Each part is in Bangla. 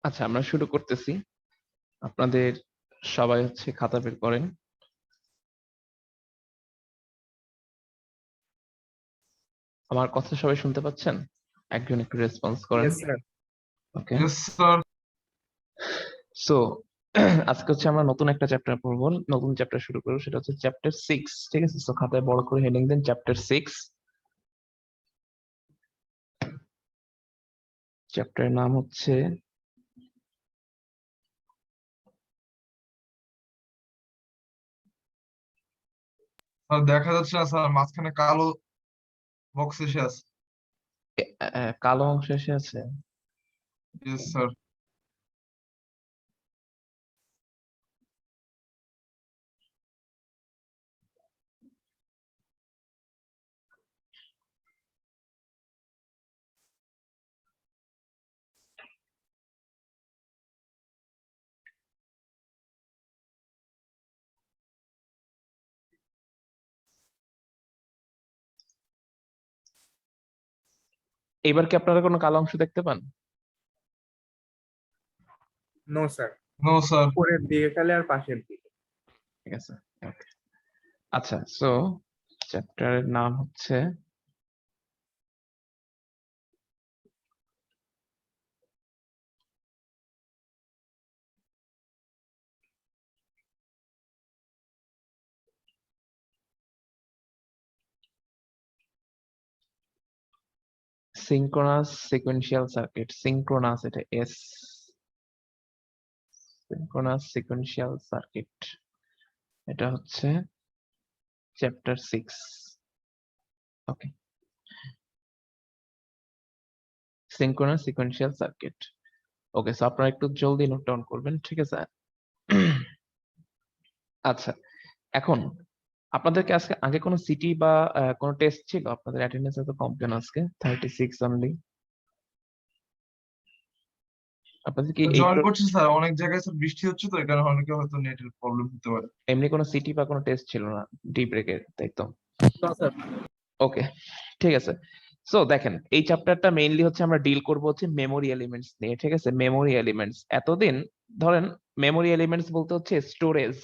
আচ্ছা, আমরা শুরু করতেছি। আপনাদের সবাই হচ্ছে খাতা বের করেন। আমার কথা সবাই শুনতে পাচ্ছেন? একজন একটু রেসপন্স করেন। Yes, sir. ওকে, Yes, sir. সো আজকে হচ্ছে আমরা নতুন একটা চ্যাপ্টার পড়বো, নতুন চ্যাপ্টার শুরু করবো, সেটা হচ্ছে চ্যাপ্টার 6। ঠিক আছে, সো খাতায় বড় করে হেডিং দেন চ্যাপ্টার 6। চ্যাপ্টারের নাম হচ্ছে স্যার দেখা যাচ্ছে না স্যার, মাঝখানে কালো বক্স এসে আছে। কালো অংশ এসে আছে। Yes sir. এবার কি আপনারা কোনো কালো অংশ দেখতে পান? No, sir. No sir. উপরের দিকে খালি আর পাশের দিকে। ঠিক আছে, ওকে। আচ্ছা, সো চ্যাপ্টারের নাম হচ্ছে সিঙ্ক্রোনাস সিকোয়েন্সিয়াল সার্কিট। সিঙ্ক্রোনাস, এটা এস, সিঙ্ক্রোনাস সিকোয়েন্সিয়াল সার্কিট। এটা হচ্ছে চ্যাপ্টার 6। ওকে, সিঙ্ক্রোনাস সিকোয়েন্সিয়াল সার্কিট। ওকে, সো আপনারা একটু জলদি নোট ডাউন করবেন, ঠিক আছে? আচ্ছা, এখন আপনাদেরকে আজকে আগে কোনো সিটি বা কোনো টেস্ট ছিল? আপনাদের অ্যাটেন্ডেন্স এত কম কেন আজকে? 36 অনলি। আপনাদের কি জয়েন করছি স্যার, অনেক জায়গায় স্যার বৃষ্টি হচ্ছে তো, এখানে অনেকে হয়তো নেটের প্রবলেম হতে পারে। এমনি কোনো সিটি বা কোনো টেস্ট ছিল না ডি ব্রেকের, তাই তো? ওকে, ঠিক আছে। সো দেখেন, এই চ্যাপ্টারটা মেইনলি হচ্ছে আমরা ডিল করব হচ্ছে মেমোরি এলিমেন্টস নিয়ে, ঠিক আছে? মেমোরি এলিমেন্টস, এতদিন ধরেন মেমোরি এলিমেন্টস বলতে হচ্ছে স্টোরেজ,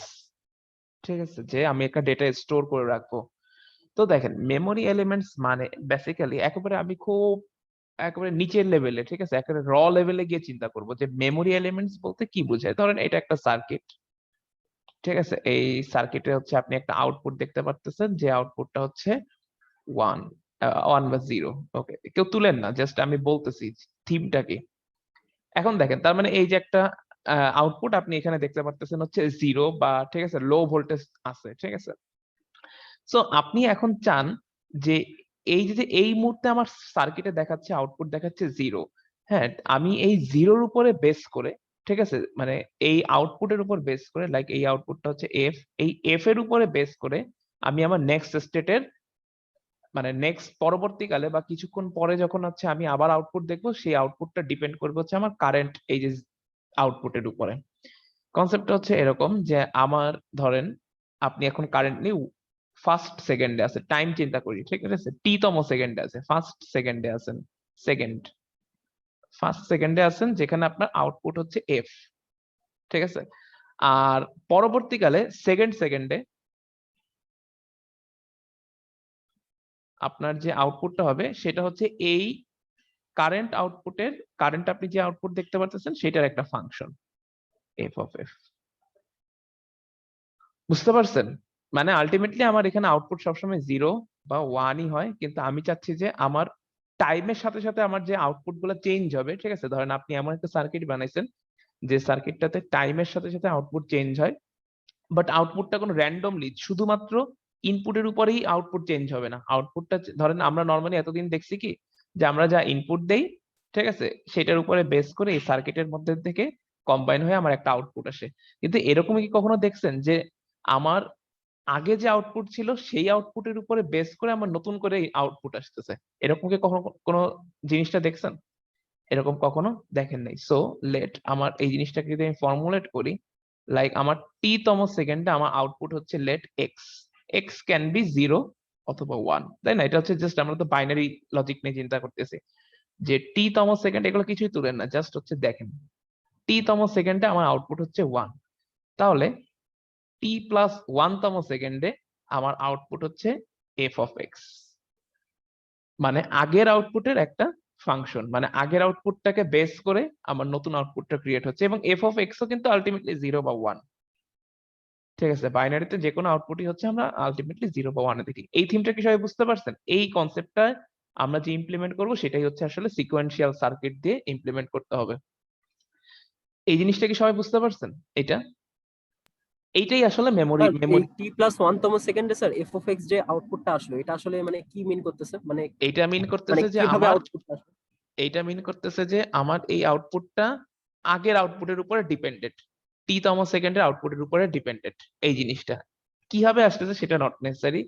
ঠিক আছে, যে আমি একটা ডেটা স্টোর করে রাখবো। তো দেখেন, মেমোরি এলিমেন্টস মানে বেসিক্যালি একেবারে আমি খুব একেবারে নিচের লেভেলে, ঠিক আছে, একেবারে র লেভেলে গিয়ে চিন্তা করব যে মেমোরি এলিমেন্টস বলতে কি বোঝায়। ধরেন এটা একটা সার্কিট, ঠিক আছে? এই সার্কিটে হচ্ছে আপনি একটা আউটপুট দেখতে পারতেছেন, যে আউটপুটটা হচ্ছে 1 1 বা 0। ওকে, কেউ তুলেন না, জাস্ট আমি বলতেছি থিমটা কি। এখন দেখেন, তার মানে এই যে একটা আউটপুট আপনি এখানে দেখতে পারতেছেন হচ্ছে 0 বা, ঠিক আছে, লো ভোল্টেজ আছে, ঠিক আছে? সো আপনি এখন চান যে এই যে এই মুহূর্তে আমার সার্কিটে দেখাচ্ছে আউটপুট দেখাচ্ছে 0। হ্যাঁ, আমি এই 0-র উপরে বেস করে, ঠিক আছে, মানে এই আউটপুটের উপর বেস করে, লাইক এই আউটপুটটা হচ্ছে এফ, এই এফ এর উপরে বেস করে আমি আমার নেক্সট স্টেটের, মানে নেক্সট পরবর্তীকালে বা কিছুক্ষণ পরে যখন হচ্ছে আমি আবার আউটপুট দেখবো, সেই আউটপুটটা ডিপেন্ড করবে হচ্ছে আমার কারেন্ট এই যে আউটপুটের উপরে। কনসেপ্টটা হচ্ছে এরকম যে আমার ধরেন আপনি এখন কারেন্টলি ফার্স্ট সেকেন্ডে আছে, টাইম চিন্তা করি, ঠিক আছে, টি তম সেকেন্ডে আছে, ফার্স্ট সেকেন্ডে আছেন, সেকেন্ড ফার্স্ট সেকেন্ডে আছেন, যেখানে আপনার আউটপুট হচ্ছে এফ, ঠিক আছে? আর পরবর্তীকালে সেকেন্ড সেকেন্ডে আপনার যে আউটপুটটা হবে সেটা হচ্ছে এই কারেন্ট আউটপুটের, কারেন্ট আপনি যে আউটপুট দেখতে পাচ্ছেন সেটার একটা ফাংশন এফ অফ এফ। বুঝতে পারছেন? মানে আলটিমেটলি আমার এখানে আউটপুট সবসময় 0 বা 1ই হয়, কিন্তু আমি চাচ্ছি যে আমার টাইমের সাথে সাথে আমার যে আউটপুট গুলো চেঞ্জ হবে, ঠিক আছে? ধরেন আপনি এমন একটা সার্কিট বানাইছেন যে সার্কিটটাতে টাইমের সাথে সাথে আউটপুট চেঞ্জ হয়, বাট আউটপুটটা কোনো র্যান্ডমলি শুধুমাত্র ইনপুটের উপরেই আউটপুট চেঞ্জ হবে না। আউটপুটটা ধরেন আমরা নর্মালি এতদিন দেখছি কি, যে আমরা যা ইনপুট দেই, ঠিক আছে, সেটার উপরে বেস করে এই সার্কিটের মধ্যে থেকে কম্বাইন হয়ে আমার একটা আউটপুট আসে। কিন্তু এরকম কি কখনো দেখছেন যে আমার আগে যে আউটপুট ছিল সেই আউটপুটের উপরে বেস করে আমার নতুন করে আউটপুট আসতেছে? এরকম কি কখনো কোনো জিনিসটা দেখছেন? এরকম কখনো দেখেন নাই। সো লেট আমার এই জিনিসটাকে যদি আমি ফর্মুলেট করি, লাইক আমার টি তম সেকেন্ডে আমার আউটপুট হচ্ছে let X, X can be 0 অথবা 1, তাই না? এটা হচ্ছে জাস্ট আমরা তো বাইনারি লজিক নিয়ে চিন্তা করতেছি যে টি তম সেকেন্ড, এগুলো কিছুই তুলেন না, জাস্ট হচ্ছে দেখেন তম সেকেন্ডে আমার আউটপুট হচ্ছে 1, তাহলে টি প্লাস 1 তম সেকেন্ডে আমার আউটপুট হচ্ছে এফ অফ এক্স, মানে আগের আউটপুটের একটা ফাংশন, মানে আগের আউটপুটটাকে বেস করে আমার নতুন আউটপুটটা ক্রিয়েট হচ্ছে, এবং এফ অফ এক্সও কিন্তু আলটিমেটলি 0 বা 1। ঠিক আছে, বাইনারিতে যে কোনো আউটপুটই হচ্ছে আমরা আলটিমেটলি 0 বা 1 এ দেখি। এই থিমটা কি সবাই বুঝতে পারছেন? এই কনসেপ্টটা আমরা যে ইমপ্লিমেন্ট করব সেটাই হচ্ছে আসলে সিকোয়েন্সিয়াল সার্কিট দিয়ে ইমপ্লিমেন্ট করতে হবে। এই জিনিসটা কি সবাই বুঝতে পারছেন? এইটাই আসলে মেমোরি স্যার এই t+1 তম সেকেন্ডে স্যার f of x যে আউটপুটটা আসলো এটা আসলে মানে কি মিন করতেছে, মানে এইটা মিন মানে করতেছে যে কিভাবে আমার আউটপুটটা আসলো? এইটা মিন করতেছে যে আমার এই আউটপুটটা আগের আউটপুটের উপরে ডিপেন্ডেন্ট, তম সেকেন্ডের আউটপুটের উপরে ডিপেন্ডেন্ট। এই জিনিসটা কিভাবে আসতেছে সেটা নট নেসেসারি,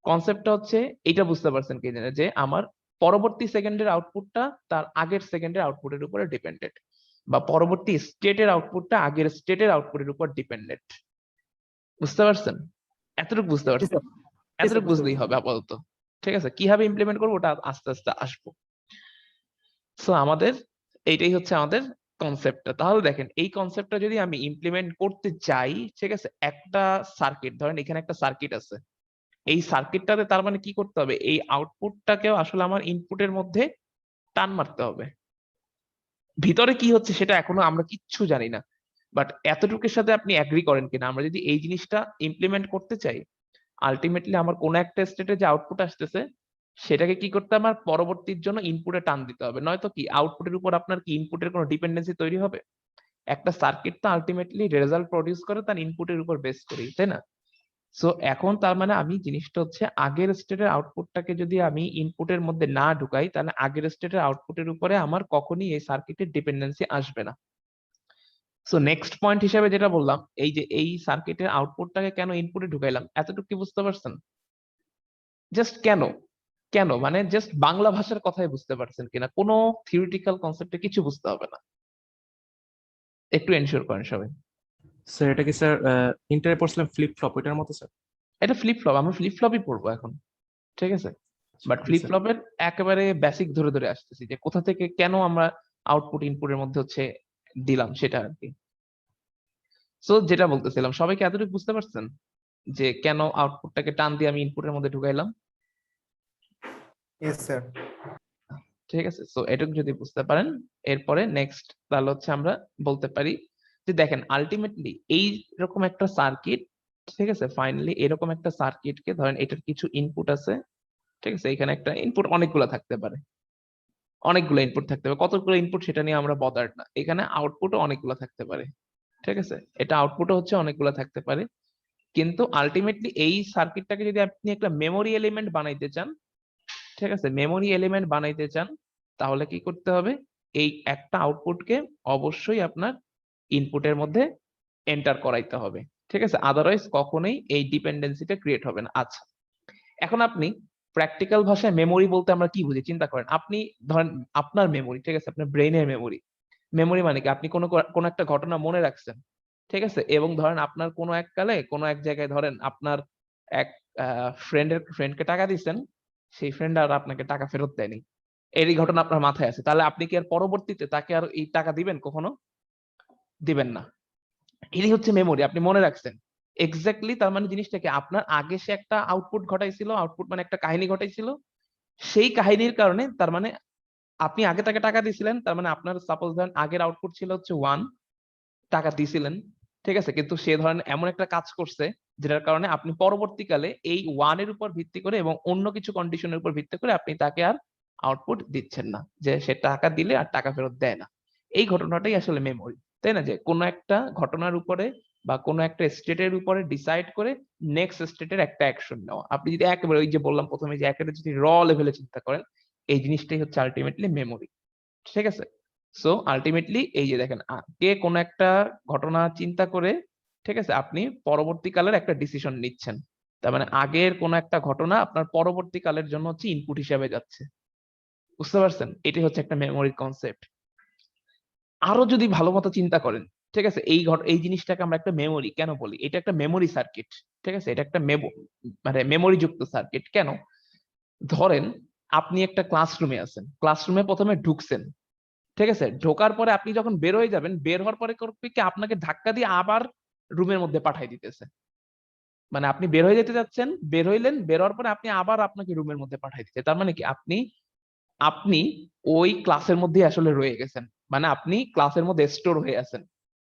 কনসেপ্টটা হচ্ছে এইটা বুঝতে পারছেন কি জানে যে আমার পরবর্তী সেকেন্ডের আউটপুটটা তার আগের সেকেন্ডের আউটপুটের উপরে ডিপেন্ডেন্ট, বা পরবর্তী স্টেটের আউটপুটটা আগের স্টেটের আউটপুটের উপর ডিপেন্ডেন্ট। বুঝতে পারছেন? এতটুকু বুঝতে জি পারছেন? স্যার, এতটুকু বুঝতে বুঝলেই পারছি। হবে আপাতত। ঠিক আছে, কিভাবে ইমপ্লিমেন্ট করবো ওটা আস্তে আস্তে আসবো। সো আমাদের এইটাই হচ্ছে আমাদের কনসেপ্টটা। তাহলে দেখেন এই কনসেপ্টটা যদি আমি ইমপ্লিমেন্ট করতে চাই, ঠিক আছে, একটা সার্কিট ধরেন এখানে একটা সার্কিট আছে, এই সার্কিটটাতে তার মানে কি করতে হবে, এই আউটপুটটাকেও আসলে আমার ইনপুটের মধ্যে টান মারতে হবে। ভিতরে কি হচ্ছে সেটা এখনো আমরা কিচ্ছু জানি না, বাট এতটুকুর সাথে আপনি অ্যাগ্রি করেন কিনা, আমরা যদি এই জিনিসটা ইমপ্লিমেন্ট করতে চাই, আলটিমেটলি আমার কোন একটা স্টেটে যে আউটপুট আসতেছে সেটাকে কি করতে হবে, আমার পরবর্তীর জন্য ইনপুটে টান দিতে হবে, নয়তো কি আউটপুটের উপর আপনার কি ইনপুটের কোনো ডিপেন্ডেন্সি তৈরি হবে? একটা সার্কিট তো আলটিমেটলি রেজাল্ট প্রডিউস করে তার ইনপুটের উপর বেস করেই, তাই না? সো এখন তার মানে আমি জিনিসটা হচ্ছে আগের স্টেটের আউটপুটটাকে যদি আমি ইনপুটের মধ্যে না ঢুকাই, তাহলে আগের স্টেটের আউটপুটের উপরে আমার কখনই এই সার্কিটের ডিপেন্ডেন্সি আসবে না। সো নেক্সট পয়েন্ট হিসেবে যেটা বললাম, এই যে এই সার্কিটের আউটপুটটাকে কেন ইনপুটে ঢুকাইলাম, এতটুকু কি বুঝতে পারছেন? জাস্ট কেন, কেন মানে জাস্ট বাংলা ভাষার কথাই বুঝতে পারছেন কিনা, কোনো থিওরিটিক্যাল কনসেপ্টে কিছু বুঝতে হবে না, একটু এনশিওর করেন সবাই। স্যার এটা কি স্যার ইন্টারে পড়ছিলাম ফ্লিপ ফ্লপ ওইটার মতো স্যার? এটা ফ্লিপ ফ্লপ, আমরা ফ্লিপ ফ্লপই পড়বো এখন, ঠিক আছে, বাট জি ফ্লিপ স্যার। ফ্লপের একেবারে বেসিক ধরে ধরে আসতেছি, যে কোথা থেকে কেন আমরা আউটপুট ইনপুটের মধ্যে হচ্ছে দিলাম সেটা আর কি। সো যেটা বলতেছিলাম, সবাইকে এতটুকু বুঝতে পারছেন যে কেন আউটপুটটাকে টান দিয়ে আমি ইনপুটের মধ্যে ঢুকাইলাম? Yes sir. ঠিক আছে, সো এটুকু যদি বুঝতে পারেন, এরপরে নেক্সট তাহলে হচ্ছে আমরা বলতে পারি যে দেখেন আলটিমেটলি এই রকম একটা সার্কিট, ঠিক আছে, ফাইনালি এরকম একটা সার্কিটকে ধরেন এটার কিছু ইনপুট আছে, ঠিক আছে, এখানে একটা ইনপুট অনেকগুলো থাকতে পারে, অনেকগুলো ইনপুট থাকতে পারে, কতগুলো ইনপুট সেটা নিয়ে আমরা বদার্ড না, এখানে আউটপুটও অনেকগুলো থাকতে পারে, ঠিক আছে, এটা আউটপুটও হচ্ছে অনেকগুলো থাকতে পারে। কিন্তু আলটিমেটলি এই সার্কিটটাকে যদি আপনি একটা মেমোরি এলিমেন্ট বানাইতে চান, ঠিক আছে, মেমোরি এলিমেন্ট বানাইতে চান, তাহলে কি করতে হবে, এই একটা আউটপুটকে অবশ্যই আপনার ইনপুটের মধ্যে এন্টার করাইতে হবে, ঠিক আছে, আদারওয়াইজ কখনোই এই ডিপেন্ডেন্সিটা ক্রিয়েট হবে না। আচ্ছা, এখন আপনি প্র্যাকটিক্যাল ভাষায় মেমোরি বলতে আমরা কি বুঝি চিন্তা করেন, আপনি ধরেন আপনার মেমোরি, ঠিক আছে, আপনার ব্রেইনের মেমোরি, মেমোরি মানে কি আপনি কোনো একটা ঘটনা মনে রাখছেন, ঠিক আছে, এবং ধরেন আপনার কোনো এক কালে কোনো এক জায়গায় ধরেন আপনার এক ফ্রেন্ডকে টাকা দিচ্ছেন, সেই ফ্রেন্ড আর আপনাকে টাকা ফেরত দেয়নি, এরই ঘটনা আপনার মাথায় আছে, তাহলে আপনি কি আর পরবর্তীতে তাকে আর এই টাকা দিবেন? কখনো দিবেন না। এটাই হচ্ছে মেমোরি, আপনি মনে রাখছেন এক্স্যাক্টলি, তার মানে জিনিসটাকে আপনার আগে সে একটা আউটপুট ঘটাইছিল, আউটপুট মানে একটা কাহিনী ঘটাইছিল, সেই কাহিনীর কারণে তার মানে আপনি আগে তাকে টাকা দিয়েছিলেন, তার মানে আপনার সাপোজ ধরেন আগের আউটপুট ছিল হচ্ছে 1, টাকা দিছিলেন, ঠিক আছে, কিন্তু সে ধরেন এমন একটা কাজ করছে যেটার কারণে আপনি পরবর্তীকালে এই 1 এর উপর ভিত্তি করে এবং অন্য কিছু কন্ডিশনের উপর ভিত্তি করে আপনি তাকে আর আউটপুট দিচ্ছেন না, যে সে টাকা দিলে আর টাকা ফেরত দেয় না। এই ঘটনাটাই আসলে মেমোরি, তাই না, যে কোনো একটা ঘটনার উপরে বা কোনো একটা স্টেটের উপরে ডিসাইড করে নেক্সট স্টেটের একটা অ্যাকশন নেওয়া। আপনি যদি একেবারে ওই যে বললাম প্রথমে যে একেবারে যদি র লেভেলে চিন্তা করেন, এই জিনিসটাই হচ্ছে আলটিমেটলি মেমোরি, ঠিক আছে। সো আলটিমেটলি এই যে দেখেন আগে কোন একটা ঘটনা চিন্তা করে, ঠিক আছে, আপনি পরবর্তীকালের একটা ডিসিশন নিচ্ছেন, তার মানে আগের কোন একটা ঘটনা আপনার পরবর্তীকালের জন্য হচ্ছে ইনপুট হিসেবে যাচ্ছে। বুঝতে পারছেন? এটি হচ্ছে একটা মেমোরির কনসেপ্ট। আরো যদি ভালো মতো চিন্তা করেন, ঠিক আছে, এই জিনিসটাকে আমরা একটা মেমোরি কেন বলি, এটা একটা মেমোরি সার্কিট, ঠিক আছে, এটা একটা মানে মেমোরি যুক্ত সার্কিট। কেন? ধরেন আপনি একটা ক্লাসরুমে আছেন, ক্লাসরুমে প্রথমে ঢুকছেন, ঠিক আছে, ঢোকার পরে আপনি যখন বের হয়ে যাবেন, বের হওয়ার পরে করবে কি আপনাকে ধাক্কা দিয়ে আবার রুমের মধ্যে পাঠাই দিতেছে। মানে আপনি বের হয়ে যেতে যাচ্ছেন, বের হইলেন, বের হওয়ার পরে আপনি আবার আপনাকে রুমের মধ্যে পাঠাই দিচ্ছে। তার মানে কি আপনি আপনি ওই ক্লাসের মধ্যে আসলে রয়ে গেছেন, মানে আপনি ক্লাসের মধ্যে স্টোর হয়ে আছেন।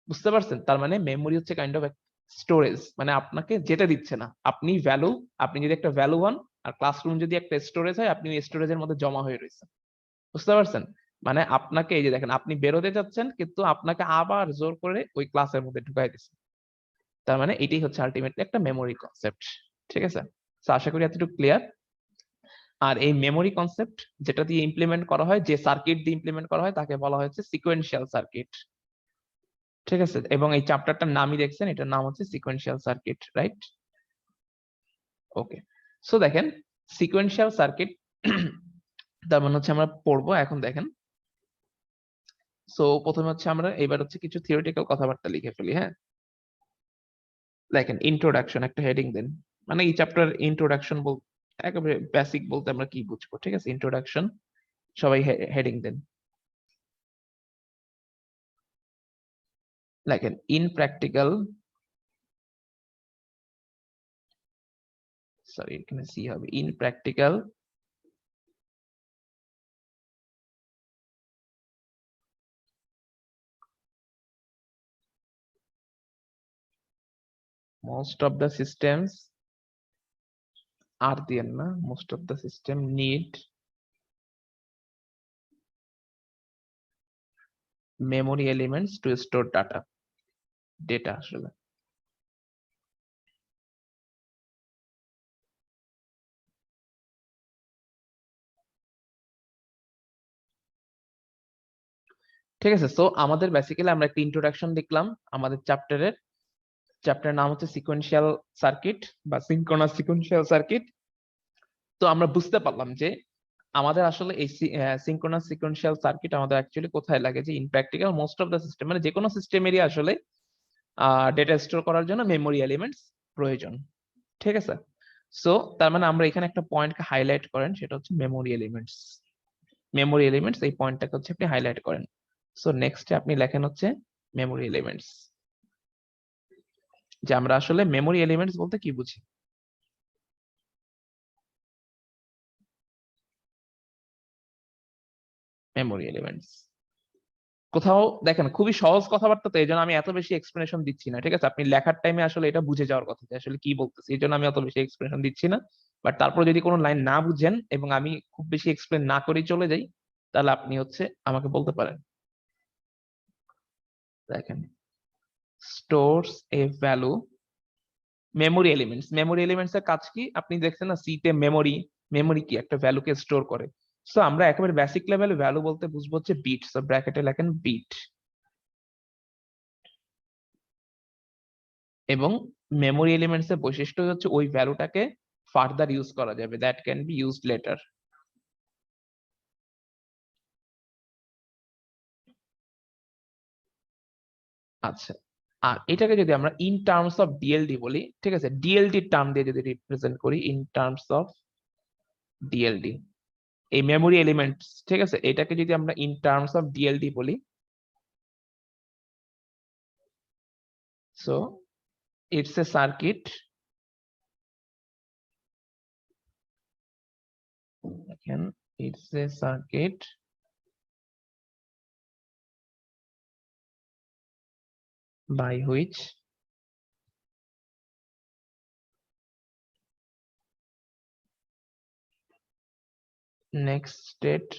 বুঝতে পারছেন? তার মানে মেমোরি হচ্ছে কাইন্ড অফ স্টোরেজ, মানে আপনাকে যেতে দিচ্ছে না। আপনি ভ্যালু, আপনি যদি একটা ভ্যালু হন আর ক্লাসরুম যদি একটা স্টোরেজ হয়, আপনি ওই স্টোরেজের মধ্যে জমা হয়ে রয়েছেন। বুঝতে পারছেন? মানে আপনাকে এই যে দেখেন, আপনি বেরোতে যাচ্ছেন কিন্তু আপনাকে আবার জোর করে ওই ক্লাসের মধ্যে ঢুকাই দিচ্ছে। তার মানে এটাই হচ্ছে আলটিমেটলি একটা মেমোরি কনসেপ্ট। ঠিক আছে, তো আশা করি এতটুকু ক্লিয়ার। আর এই মেমোরি কনসেপ্ট যেটা দিয়ে ইমপ্লিমেন্ট করা হয়, যে সার্কিট দিয়ে ইমপ্লিমেন্ট করা হয়, তাকে বলা হচ্ছে সিকোয়েন্সিয়াল সার্কিট। ঠিক আছে, এবং এই চ্যাপ্টারটার নামই দেখছেন, এটার নাম হচ্ছে সিকোয়েন্সিয়াল সার্কিট, রাইট? ওকে, সো দেখেন সিকোয়েন্সিয়াল সার্কিট তার মানে হচ্ছে আমরা পড়বো এখন। দেখেন, সো প্রথমে হচ্ছে আমরা এবার হচ্ছে কিছু থিওরিটিক্যাল কথাবার্তা লিখে ফেলি। হ্যাঁ, দেখেন ইন্ট্রোডাকশন একটা হেডিং দেন, মানে এই চ্যাপ্টার ইন্ট্রোডাকশন বলতে একেবারে বেসিক বলতে আমরা কি বুঝবো। ঠিক আছে, ইন্ট্রোডাকশন, সবাই হেডিং দেন। দেখেন ইন প্র্যাকটিক্যাল, সরি এখানে সি হবে, in practical most of the systems are there na, most of the system need memory elements to store data আসলে। ঠিক আছে, সো আমাদের বেসিক্যালি আমরা একটা ইন্ট্রোডাকশন দেখলাম আমাদের চ্যাপ্টারের। চ্যাপ্টারের নাম হচ্ছে সিকোয়েন্সিয়াল সার্কিট বা সিনক্রোনাস সিকোয়েন্সিয়াল সার্কিট। তো আমরা বুঝতে পারলাম যে আমাদের আসলে এই সিনক্রোনাস সিকোয়েন্সিয়াল সার্কিট আমাদের অ্যাকচুয়ালি কোথায় লাগে, যে in practical most of the system, মানে যে কোনো সিস্টেমেরই আসলে ডেটা স্টোর করার জন্য মেমোরি এলিমেন্টস প্রয়োজন। ঠিক আছে, সো তার মানে আমরা এখানে একটা পয়েন্টকে হাইলাইট করেন, সেটা হচ্ছে মেমোরি এলিমেন্টস। মেমোরি এলিমেন্টস এই পয়েন্টটাকে হচ্ছে আপনি হাইলাইট করেন। সো নেক্সটে আপনি লেখেন হচ্ছে মেমোরি এলিমেন্টস, যে আমরা আসলে মেমোরি এলিমেন্টস বলতে কি বুঝি। মেমোরি এলিমেন্টস কোথাও দেখেন খুবই সহজ কথাবার্তা, তো এই জন্য আমি এত বেশি এক্সপ্লেনেশন দিচ্ছি না। ঠিক আছে, আপনি লেখার টাইমে আসলে এটা বুঝে যাওয়ার কথা যে আসলে কি বলতেছি, এই জন্য আমি অত বেশি এক্সপ্লেনেশন দিচ্ছি না। বাট তারপর যদি কোনো লাইন না বুঝেন এবং আমি খুব বেশি এক্সপ্লেন না করেই চলে যাই, তাহলে আপনি হচ্ছে আমাকে বলতে পারেন। দেখেন stores a value, memory elements, memory elements এর কাজ কি আপনি দেখছেন না, সি তে মেমোরি, মেমোরি কি একটা ভ্যালুকে স্টোর করে। সো আমরা একেবারে বেসিক লেভেলে ভ্যালু বলতে বুঝবো হচ্ছে বিট। সো ব্র্যাকেটে লেখেন বিট। এবং মেমোরি এলিমেন্টস এর বৈশিষ্ট্য হচ্ছে ওই ভ্যালুটাকে ফার্দার ইউজ করা যাবে, that can be used letter. আচ্ছা, আর এটাকে যদি আমরা ইন টার্মস অফ ডিএলডি বলি, ঠিক আছে, ডিএলডি টার্ম দিয়ে যদি রিপ্রেজেন্ট করি, ইন টার্মস অফ ডিএলডি, এই মেমোরি এলিমেন্টস, ঠিক আছে, এটাকে যদি আমরা ইন টার্মস অফ ডিএলডি বলি, সো ইটস এ সার্কিট, দেখেন it's a circuit by which next state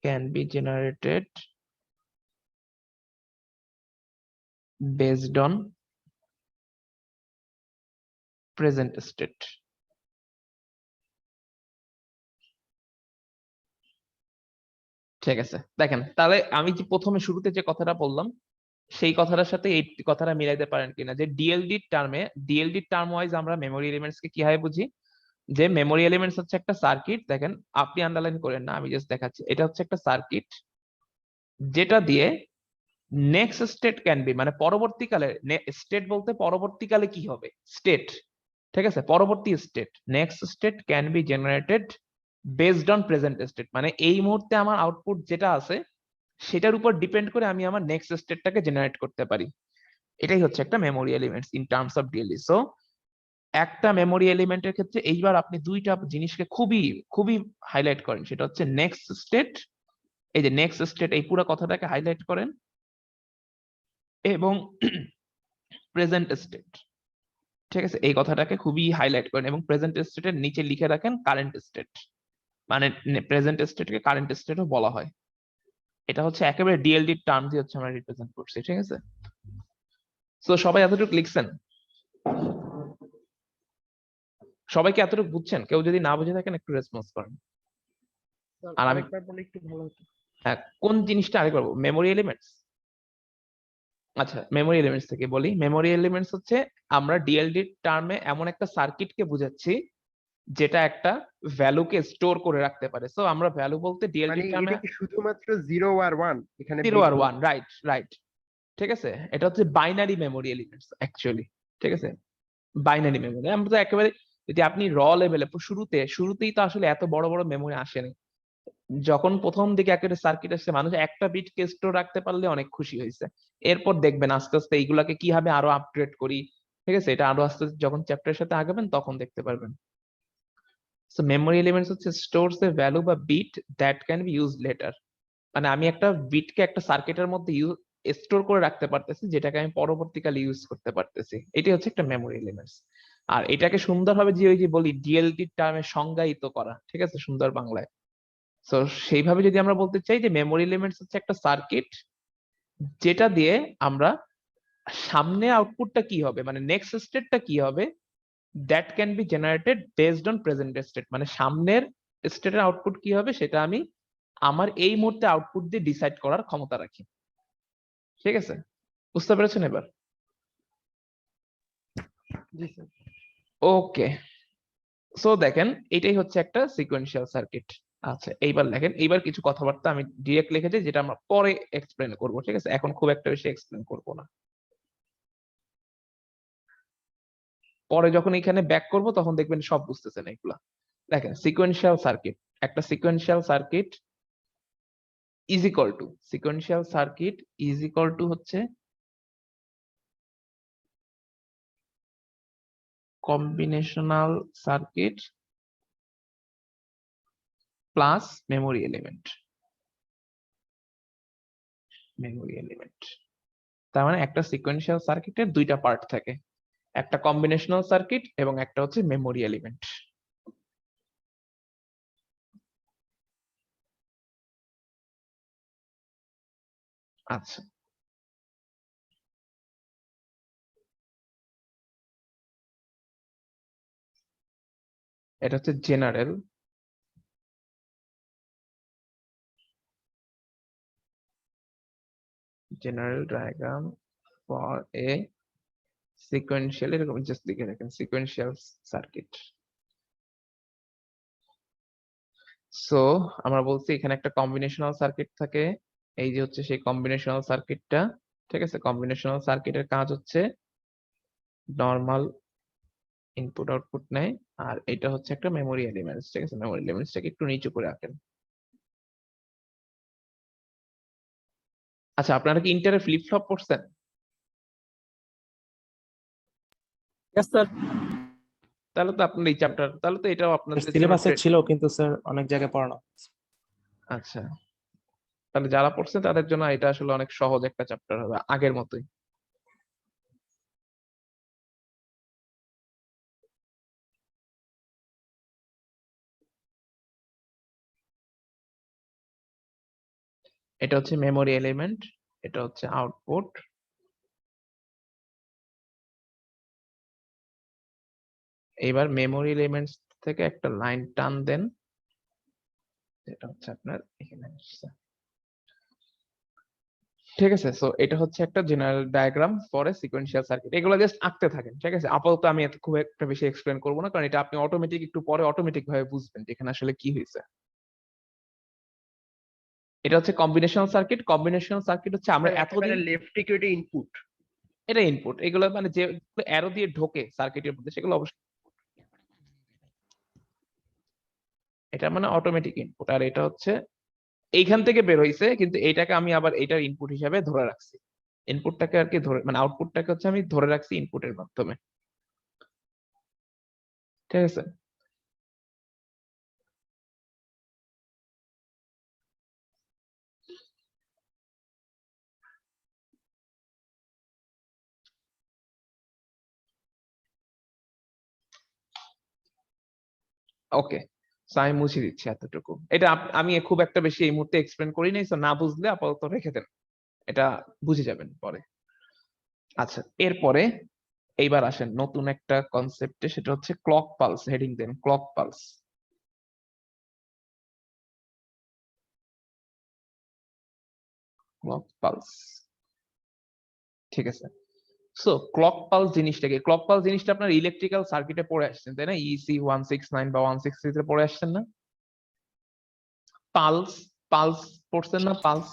can be generated based on present state. ঠিক আছে, দেখেন তাহলে আমি যে প্রথমে শুরুতে যে কথাটা বললাম সেই কথাটার সাথে এই কথাটা মিলাইতে পারেন কিনা, যে ডিএলডি টার্মে, ডিএলডি টার্ম ওয়াইজ আমরা মেমোরি এলিমেন্টস কে কিভাবে বুঝি, যে মেমোরি এলিমেন্টস হচ্ছে একটা সার্কিট। দেখেন আপনি আন্ডারলাইন করেন না, আমি জাস্ট দেখাচ্ছি, এটা হচ্ছে একটা সার্কিট যেটা দিয়ে নেক্সট স্টেট ক্যান বি, মানে পরবর্তীকালে, স্টেট বলতে পরবর্তীকালে কি হবে স্টেট, ঠিক আছে, পরবর্তী state, next state can be generated based on present state, মানে এই মুহূর্তে আমার আউটপুট যেটা আছে সেটার উপর ডিপেন্ড করে আমি আমার নেক্সট স্টেটটাকে জেনারেট করতে পারি। এটাই হচ্ছে একটা memory elements in terms of DLE. So একটা মেমোরি এলিমেন্টের ক্ষেত্রে এইবার আপনি দুইটা জিনিসকে খুবই খুবই হাইলাইট করেন, সেটা হচ্ছে নেক্সট স্টেট, এই যে নেক্সট স্টেট এই পুরো কথাটাকে হাইলাইট করেন, এবং প্রেজেন্ট স্টেট, ঠিক আছে, এই কথাটাকে খুবই হাইলাইট করেন এবং প্রেজেন্ট স্টেটের নিচে লিখে রাখেন কারেন্ট স্টেট, মানে প্রেজেন্ট স্টেটকে কারেন্ট স্টেটও বলা হয়। এটা হচ্ছে একেবারে ডিএলডি টার্ম দিয়ে হচ্ছে আমরা রিপ্রেজেন্ট করছি, ঠিক আছে। সো সবাই এতটুকু লিখছেন? সবাইকে এতটুকু বুঝছেন? কেউ যদি না বুঝে থাকেন একটু রেসপন্স করেন। আর আমি আরেকবার বলে একটু ভালো হতো। হ্যাঁ, কোন জিনিসটা আরেকবার বলবো? Memory elements. আচ্ছা, মেমোরি এলিমেন্টস থেকে বলি। মেমোরি এলিমেন্টস হচ্ছে আমরা ডিএলডি টার্মে এমন একটা সার্কিটকে বুঝাচ্ছি যেটা একটা ভ্যালুকে স্টোর করে রাখতে পারে। সো আমরা ভ্যালু বলতে ডিএলডি মানে টার্মে এটা কি শুধুমাত্র 0 আর 1 এখানে 0 আর 1, রাইট রাইট, ঠিক আছে। এটা হচ্ছে বাইনারি মেমোরি এলিমেন্টস অ্যাকচুয়ালি, ঠিক আছে, বাইনারি মেমোরি। আমরা তো একেবারে যদি আপনি র লেভেলে শুরুতেই তো আসলে এত বড় বড় মেমোরি আসেনি। যখন প্রথম দিকে একেবারে সার্কিট আসছে, মানুষ একটা বিটকে স্টোর রাখতে পারলে অনেক খুশি হয়েছে। এরপর দেখবেন আস্তে আস্তে এইগুলাকে কিভাবে আরো আপগ্রেড করি, ঠিক আছে, এটা আরো আস্তে আস্তে যখন চ্যাপ্টারের সাথে আগাবেন তখন দেখতে পারবেন। সো মেমোরি এলিমেন্টস হচ্ছে স্টোরস এ ভ্যালু বা bit that can be used later, মানে আমি একটা বিটকে একটা সার্কিটের মধ্যে স্টোর করে রাখতে পারতেছি যেটাকে আমি পরবর্তীকালে ইউজ করতে পারতেছি। এটাই হচ্ছে একটা মেমোরি এলিমেন্টস। আর এটাকে সুন্দরভাবে যে ওই যে বলি ডিএলডি টার্মে সংজ্ঞায়িত করা, ঠিক আছে, সুন্দর বাংলায়। তো সেইভাবে যদি আমরা বলতে চাই যে মেমোরি এলিমেন্টস হচ্ছে একটা সার্কিট যেটা দিয়ে আমরা সামনে আউটপুটটা কি হবে, মানে নেক্সট স্টেটটা কি হবে, that can B generated based on present state, মানে সামনের স্টেটের আউটপুট কি হবে সেটা আমি আমার এই মুহূর্তে আউটপুট দিয়ে ডিসাইড করার ক্ষমতা রাখি, ঠিক আছে। বুঝতে পেরেছেন এবার? জি স্যার। ওকে, সো দেখেন এটাই হচ্ছে একটা সিকোয়েন্সিয়াল সার্কিট। আচ্ছা, এইবার দেখেন, এইবার কিছু কথাবার্তা আমি ডিরেক্ট লিখেছি যেটা আমরা পরে এক্সপ্লেন করব, ঠিক আছে, এখন খুব একটা বেশি এক্সপ্লেন করব না। পরে যখন এখানে ব্যাক করব তখন দেখবেন সব বুঝতেছেন এগুলা। দেখেন সিকোয়েন্সিয়াল সার্কিট, একটা sequential circuit is equal to হচ্ছে combinational circuit plus memory element. তার মানে একটা সিকোয়েন্সিয়াল সার্কিটের দুইটা পার্ট থাকে, একটা কম্বিনেশনাল সার্কিট এবং একটা হচ্ছে মেমোরি এলিমেন্ট। আচ্ছা, এটা হচ্ছে general diagram for a sequential, এরকম জাস্ট লিখে রাখেন সিকোয়েন্সিয়াল সার্কিট। সো আমরা বলছি এখানে একটা কম্বিনেশনাল সার্কিট থাকে, এই যে হচ্ছে সেই কম্বিনেশনাল সার্কিটটা, ঠিক আছে। কম্বিনেশনাল সার্কিটের কাজ হচ্ছে নর্মাল ইনপুট আউটপুট নেয়, আর এটা হচ্ছে একটা মেমোরি এলিমেন্টস, ঠিক আছে। মেমোরি এলিমেন্টসটাকে একটু নিচু করে রাখেন। আচ্ছা, আপনারা কি ইন্টারে ফ্লিপ ফ্লপ পড়ছেন? Yes, sir. তাহলে তো আপনার এই চ্যাপ্টার, তাহলে তো এটাও আপনাদের সিলেবাসে ছিল কিন্তু স্যার অনেক জায়গায় পড়ানো। আচ্ছা, তাহলে যারা পড়ছে তাদের জন্য এটা আসলে অনেক সহজ একটা চ্যাপ্টার হবে, আগের মতোই। এটা হচ্ছে মেমোরি এলিমেন্ট, এটা হচ্ছে আউটপুট। এবার মেমোরি এলিমেন্টস থেকে একটা লাইন টান দেন, যেটা হচ্ছে আপনার এখানে আসছে, ঠিক আছে। সো এটা হচ্ছে একটা general diagram for a sequential circuit. এগুলো জাস্ট আঁকতে থাকেন, ঠিক আছে। আপাতত আমি এত খুব একটা বেশি এক্সপ্লেন করবো না, কারণ এটা আপনি অটোমেটিক একটু পরে অটোমেটিক ভাবে বুঝবেন যেখানে আসলে কি হয়েছে। এটা হচ্ছে কম্বিনেশনাল সার্কিট। কম্বিনেশনাল সার্কিট হচ্ছে আমরা এতদিন লেফট ইকুইটি ইনপুট। এটা ইনপুট, এগুলো মানে যে অ্যারো দিয়ে ঢোকে সার্কিটের মধ্যে সেগুলো অবশ্যই এটা মানে অটোমেটিক ইনপুট, আর এটা হচ্ছে এইখান থেকে বের হইছে, কিন্তু এইটাকে আমি আবার এটার ইনপুট হিসাবে ধরে রাখছি। ইনপুটটাকে আর কি ধরে, মানে আউটপুটটাকে হচ্ছে আমি ধরে রাখছি ইনপুটের মাধ্যমে। ঠিক আছে, ওকে। আমি মুছে দিচ্ছি এতটুকু। এটা আমি খুব একটা বেশি এই মুহূর্তে এক্সপ্লেন করি নাই, তো না বুঝলে আপাতত রেখে দেন, এটা বুঝে যাবেন পরে। আচ্ছা, এরপরে এইবার আসেন নতুন একটা কনসেপ্টে, সেটা হচ্ছে ক্লক পালস। হেডিং দেন ক্লক পালস। ক্লক পালস, ঠিক আছে। সো ক্লক পালস জিনিসটাকে, ক্লক পালস জিনিসটা আপনার ইলেকট্রিক্যাল সার্কিটে পড়ে আসছেন তাই না? ইসি 169 বা 163 তে পড়ে আসছেন না? পালস, পালস পড়ছেন না? পালস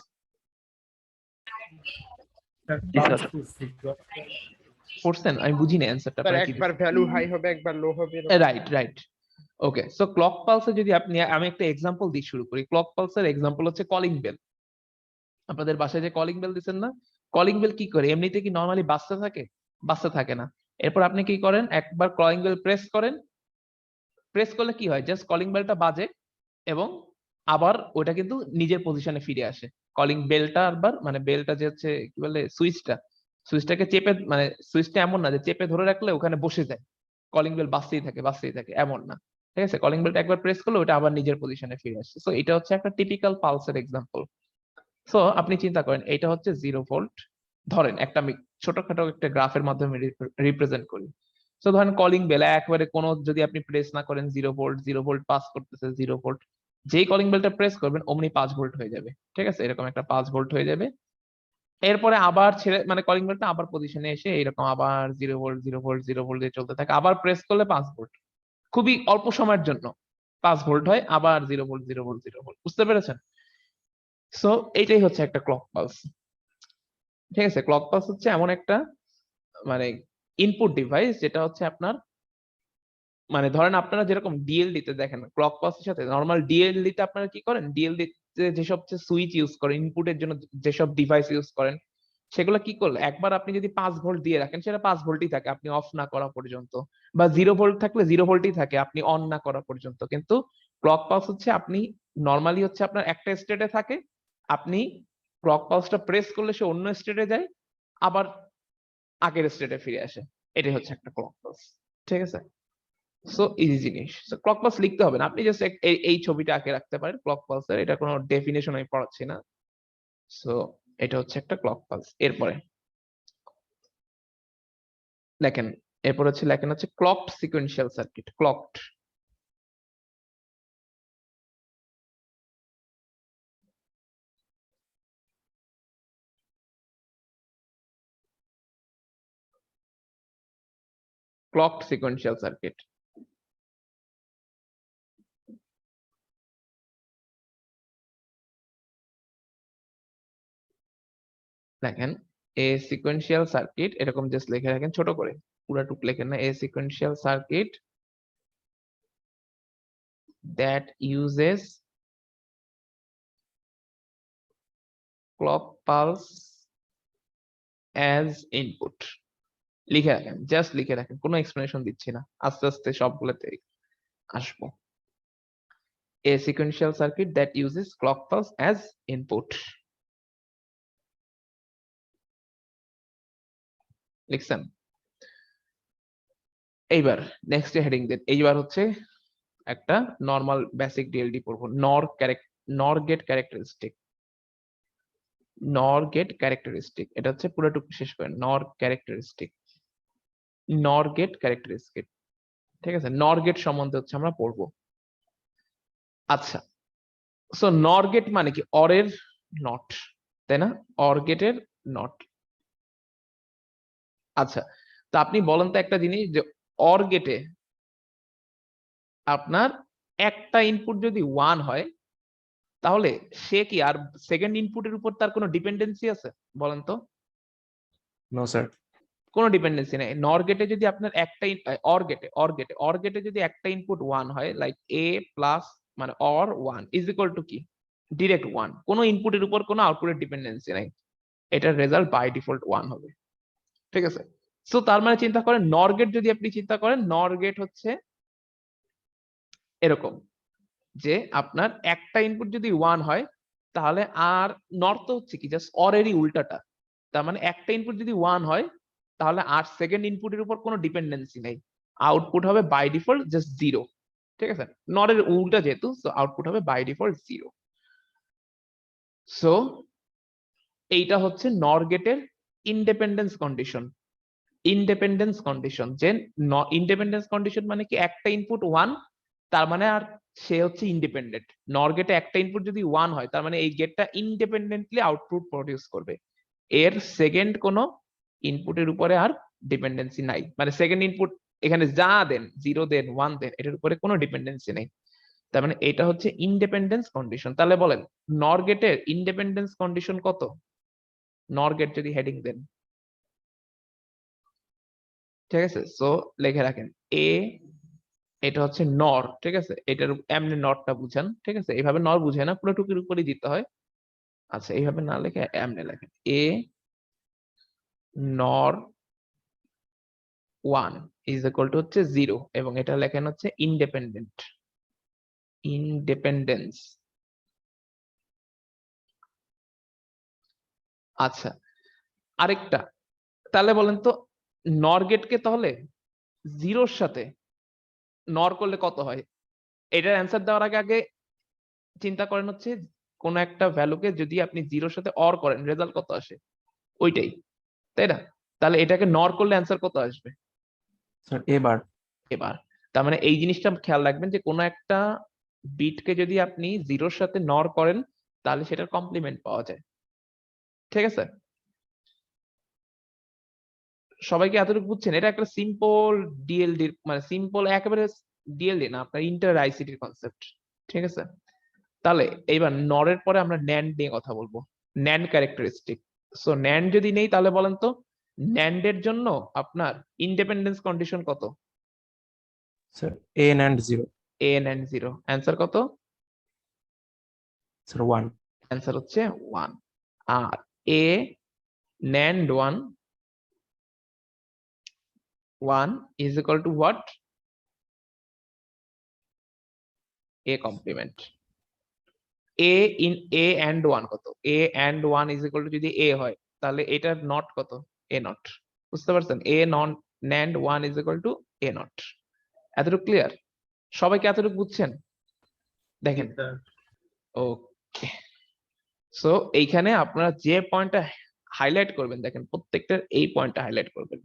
পড়ছেন? আমি বুঝিনি অ্যান্সারটা স্যার আপনারা কি একবার ভ্যালু হাই হবে একবার লো হবে রাইট রাইট। ওকে, সো ক্লক পালসে যদি আমি একটা এক্সাম্পল দিয়ে শুরু করি। ক্লক পালসের এক্সাম্পল হচ্ছে কলিং বেল। আপনাদের বাসায় যে কলিং বেল দিচ্ছেন না, কলিং বেল কি করে? এমনিতে কি নরমালি বাজতে থাকে? বাজতে থাকে না। এরপর আপনি কি করেন, একবার কলিং বেল প্রেস করেন, প্রেস করলে কি হয়, জাস্ট কলিং বেলটা বাজে এবং আবার ওটা কিন্তু নিজের পজিশনে ফিরে আসে। কলিং বেলটা আবার, মানে বেলটা যে হচ্ছে কি বলে, সুইচটা, সুইচটাকে চেপে, মানে সুইচটা এমন না যে চেপে ধরে রাখলে ওখানে বসে যায়, কলিং বেল বাজতেই থাকে বাজতেই থাকে, এমন না। ঠিক আছে, কলিং বেলটা একবার প্রেস করলে ওটা আবার নিজের পজিশনে ফিরে আসে। সো এটা হচ্ছে একটা টিপিক্যাল পালসের এক্সাম্পল। সো আপনি চিন্তা করেন, এটা হচ্ছে 0 ভোল্ট। ধরেন একটা আমি ছোটখাটো একটা গ্রাফের মাধ্যমে রিপ্রেজেন্ট করি। সো ধরেন কলিং বেল একবারে কোনো, যদি আপনি প্রেস না করেন 0 ভোল্ট, 0 ভোল্ট পাস করতেছে 0 ভোল্ট, যেই কলিং বেলটা প্রেস করবেন অমনি 5 ভোল্ট হয়ে যাবে। ঠিক আছে, এরকম একটা 5 ভোল্ট হয়ে যাবে। এরপরে আবার ছেড়ে, মানে কলিং বেলটা আবার পজিশনে এসে এরকম আবার 0 ভোল্ট 0 ভোল্ট 0 ভোল্ট দিয়ে চলতে থাকে, আবার প্রেস করলে 5 ভোল্ট। খুবই অল্প সময়ের জন্য 5 ভোল্ট হয়, আবার 0 ভোল্ট 0 ভোল্ট 0 ভোল্ট। বুঝতে পেরেছেন? সো এইটাই হচ্ছে একটা ক্লক পালস। ঠিক আছে, ক্লক পালস হচ্ছে এমন একটা মানে ইনপুট ডিভাইস যেটা হচ্ছে আপনার, মানে ধরেন আপনারা যেরকম ডিএলডি তে দেখেন ক্লক পালসের সাথে, নরমাল ডিএলডি তে আপনারা কি করেন, ডিএলডি তে যেসব সুইচ ইউজ করেন, ইনপুটের জন্য যেসব ডিভাইস ইউজ করেন, সেগুলো কি করলে একবার আপনি যদি 5 ভোল্ট দিয়ে রাখেন সেটা 5 ভোল্টই থাকে আপনি অফ না করা পর্যন্ত, বা 0 ভোল্ট থাকলে 0 ভোল্টই থাকে আপনি অন না করা পর্যন্ত। কিন্তু ক্লক পালস হচ্ছে আপনি নরমালি হচ্ছে আপনার একটা স্টেটে থাকে, আপনি ক্লক পালসটা প্রেস করলে সে অন্য স্টেটে যায়, আবার আগের স্টেটে ফিরে আসে। এটাই হচ্ছে একটা ক্লক পালস। ঠিক আছে, সো ইজি জিনিস। সো ক্লক পালস লিখতে হবে না, আপনি জাস্ট এই ছবিটা আঁকে রাখতে পারেন ক্লক পালসের। এটা কোনো ডেফিনেশন আমি পড়াচ্ছি না। সো এটা হচ্ছে একটা ক্লক পালস। এরপরে লেখেন, এরপর হচ্ছে লেখেন হচ্ছে clocked sequential circuit. Clocked, clocked sequential circuit. দেখেন, এ সিকোয়েন্সিয়াল সার্কিট এরকম জাস্ট লিখে রাখেন ছোট করে, পুরাটুক লেখেন না। A sequential circuit that uses clock pulse as input। লিখে রাখেন, জাস্ট লিখে রাখেন, কোনো এক্সপ্লেনেশন দিচ্ছি না, আস্তে আস্তে সবগুলোতে আসবো। A sequential circuit that uses clock pulse as input। লিখছেন? এইবার নেক্সট হেডিং দেন। এইবার হচ্ছে একটা নরমাল বেসিক ডিএলডি পড়বো। নর গেট ক্যারেক্টারিস্টিক। নর গেট ক্যারেক্টারিস্টিক, এটা হচ্ছে পুরোটুকু শেষ করেন। নর ক্যারেক্টারিস্টিক, নর গেট ক্যারেক্টারিস্টিক। ঠিক আছে, নর গেট সম্বন্ধে হচ্ছে আমরা পড়বো। আচ্ছা, সো নর গেট মানে কি? অরের নট, তাই না? অর গেটের নট। আচ্ছা, তো আপনি বলেন তো একটা জিনিস, যে অর গেটে আপনার একটা ইনপুট যদি 1 হয়, তাহলে সে কি আর সেকেন্ড ইনপুটের উপর তার কোনো ডিপেন্ডেন্সি আছে? বলেন তো। No sir. কোনো ডিপেন্ডেন্সি নেই। নর গেটে যদি আপনার একটা অর গেটে যদি একটা ইনপুট 1 হয়, লাইক এ প্লাস মানে অর 1 ইজ ইকুয়াল টু কি ডিরেক্ট 1, কোনো ইনপুটের উপর কোনো আউটপুটের ডিপেন্ডেন্সি নাই, এটার রেজাল্ট বাই ডিফল্ট 1 হবে। ঠিক আছে, সো তার মানে চিন্তা করেন নর গেট যদি আপনি চিন্তা করেন, নর গেট হচ্ছে এরকম যে আপনার একটা ইনপুট যদি 1 হয় তাহলে আর নর তো হচ্ছে কি জাস্ট অরেরই উল্টাটা, তার মানে একটা ইনপুট যদি 1 হয় তাহলে আর সেকেন্ড ইনপুটের উপর কোনো ডিপেন্ডেন্সি নেই, আউটপুট হবে বাই ডিফল্ট জাস্ট 0। ঠিক আছে, নরের উল্টা যেহেতু, সো আউটপুট হবে বাই ডিফল্ট 0। সো এইটা হচ্ছে নর গেটের ইন্ডিপেন্ডেন্স কন্ডিশন। ইন্ডিপেন্ডেন্স কন্ডিশন যে ইন্ডিপেন্ডেন্স কন্ডিশন মানে কি একটা ইনপুট 1, তার মানে আর সে হচ্ছে ইন্ডিপেন্ডেন্ট। নর গেটে একটা ইনপুট যদি 1 হয় তার মানে এই গেটটা ইন্ডিপেন্ডেন্টলি আউটপুট প্রডিউস করবে, এর সেকেন্ড কোনো ইনপুটের উপরে আর ডিপেন্ডেন্সি নাই, মানে সেকেন্ড ইনপুট এখানে যা দেন 0 দেন 1 দেন এটার উপরে কোনো ডিপেন্ডেন্সি নেই, তার মানে এটা হচ্ছে ইন্ডিপেন্ডেন্স কন্ডিশন। তাহলে বলেন নর গেটের ইন্ডিপেন্ডেন্স কন্ডিশন কত? নর গেট যদি হেডিং দেন, ঠিক আছে, সো লিখে রাখেন এ, এটা হচ্ছে নর। ঠিক আছে, এটার এমনি নরটা বুঝান। ঠিক আছে, এইভাবে নর বুঝে না, পুরো টুকির উপরেই দিতে হয়। আচ্ছা, এইভাবে না লিখে এমনি লেখেন এ নর 1 ইজ ইকুয়াল টু হচ্ছে 0 এবং এটা লেখেন হচ্ছে ইন্ডিপেন্ডেন্ট, ইন্ডিপেন্ডেন্স। আচ্ছা, আরেকটা, তাহলে বলেন তো নর গেটকে তাহলে 0-র সাথে নর করলে কত হয়? এটার অ্যান্সার দেওয়ার আগে আগে চিন্তা করেন হচ্ছে কোন একটা ভ্যালুকে যদি আপনি 0-র সাথে অর করেন রেজাল্ট কত আসে, ওইটাই, তাই না? তাহলে এটাকে নর করলে অ্যান্সার কত আসবে? স্যার এবার এবার তার মানে এই জিনিসটা খেয়াল রাখবেন যে কোনো একটা বিটকে যদি আপনি 0-র সাথে নর করেন তাহলে সেটার কমপ্লিমেন্ট পাওয়া যায়। ঠিক আছে, সবাইকে এতটুকু বুঝছেন? এটা একটা সিম্পল ডিএলডি, মানে সিম্পল একেবারে ডিএলডি না, আপনার ইন্টার আইসিটির কনসেপ্ট। ঠিক আছে, তাহলে এইবার নরের পরে আমরা ন্যান্ড নিয়ে কথা বলবো, ন্যান্ড ক্যারেক্টারিস্টিক। সো ন্যান্ড যদি নেই তাহলে বলেন তো ন্যান্ডের জন্য আপনার ইন্ডিপেন্ডেন্স কন্ডিশন কত? Sir A and 0 A and 0, answer কত? স্যার 1 অ্যান্সার হচ্ছে 1। আর A nand 1 is equal to what? A complement. A in A and 1 কত? A and 1 is equal to যদি এ হয় তাহলে এটার নট কত? A not. বুঝতে পারছেন? A non nand 1 is equal to A not. এতটুকু ক্লিয়ার? সবাইকে এতটুকু বুঝছেন? দেখেন, ওকে, সো এইখানে আপনারা যে পয়েন্টটা হাইলাইট করবেন, দেখেন প্রত্যেকটার এই পয়েন্টটা হাইলাইট করবেন।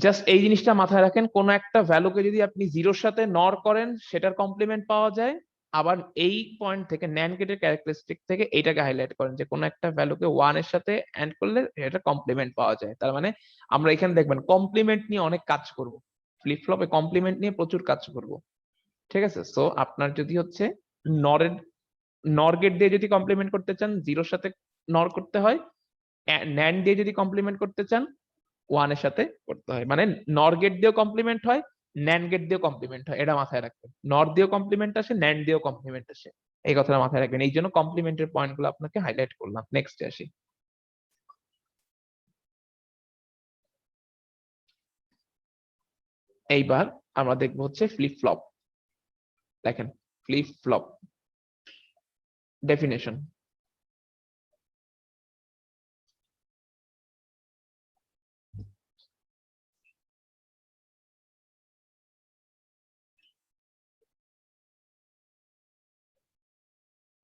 জাস্ট এই জিনিসটা মাথায় রাখেন, কোন একটা ভ্যালুকে যদি আপনি 0-র সাথে নর করেন সেটার কমপ্লিমেন্ট পাওয়া যায়, আবার এই পয়েন্ট থেকে ন্যান্ড গেটের ক্যারেক্টারিস্টিক থেকে এইটাকে হাইলাইট করেন যে কোন একটা ভ্যালুকে 1 এর সাথে এন্ড করলে এটা কমপ্লিমেন্ট পাওয়া যায়। তার মানে আমরা এখানে দেখবেন কমপ্লিমেন্ট নিয়ে অনেক কাজ করব, ফ্লিপ ফ্লপে কমপ্লিমেন্ট নিয়ে প্রচুর কাজ করব। ঠিক আছে, সো আপনার যদি হচ্ছে নরের নর গেট দিয়ে যদি কমপ্লিমেন্ট করতে চান 0-র সাথে নর করতে হয়, ন্যান্ড দিয়ে যদি কমপ্লিমেন্ট করতে চান 1 এর সাথে করতে হয়, মানে নর গেট দিয়েও কমপ্লিমেন্ট হয়, ন্যান্ড গেট দিয়েও কমপ্লিমেন্ট হয়, এটা মাথায় রাখবেন। নর দিয়েও কমপ্লিমেন্ট আসে, ন্যান্ড দিয়েও কমপ্লিমেন্ট আসে, এই কথাটা মাথায় রাখবেন। এই জন্য কমপ্লিমেন্টের পয়েন্টগুলো আপনাকে হাইলাইট করলাম। নেক্সট আসি, এইবার আমরা দেখবো হচ্ছে ফ্লিপ ফ্লপ। দেখেন ফ্লিপ ফ্লপ ডেফিনেশন।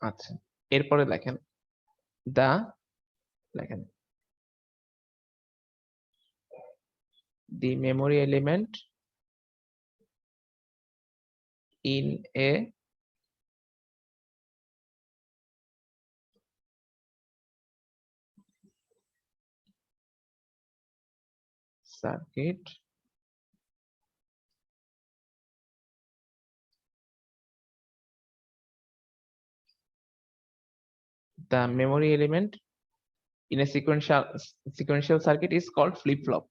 আচ্ছা, এরপরে দেখেন দা, দেখেন the memory element in a circuit the memory element in a sequential circuit is called flip flop।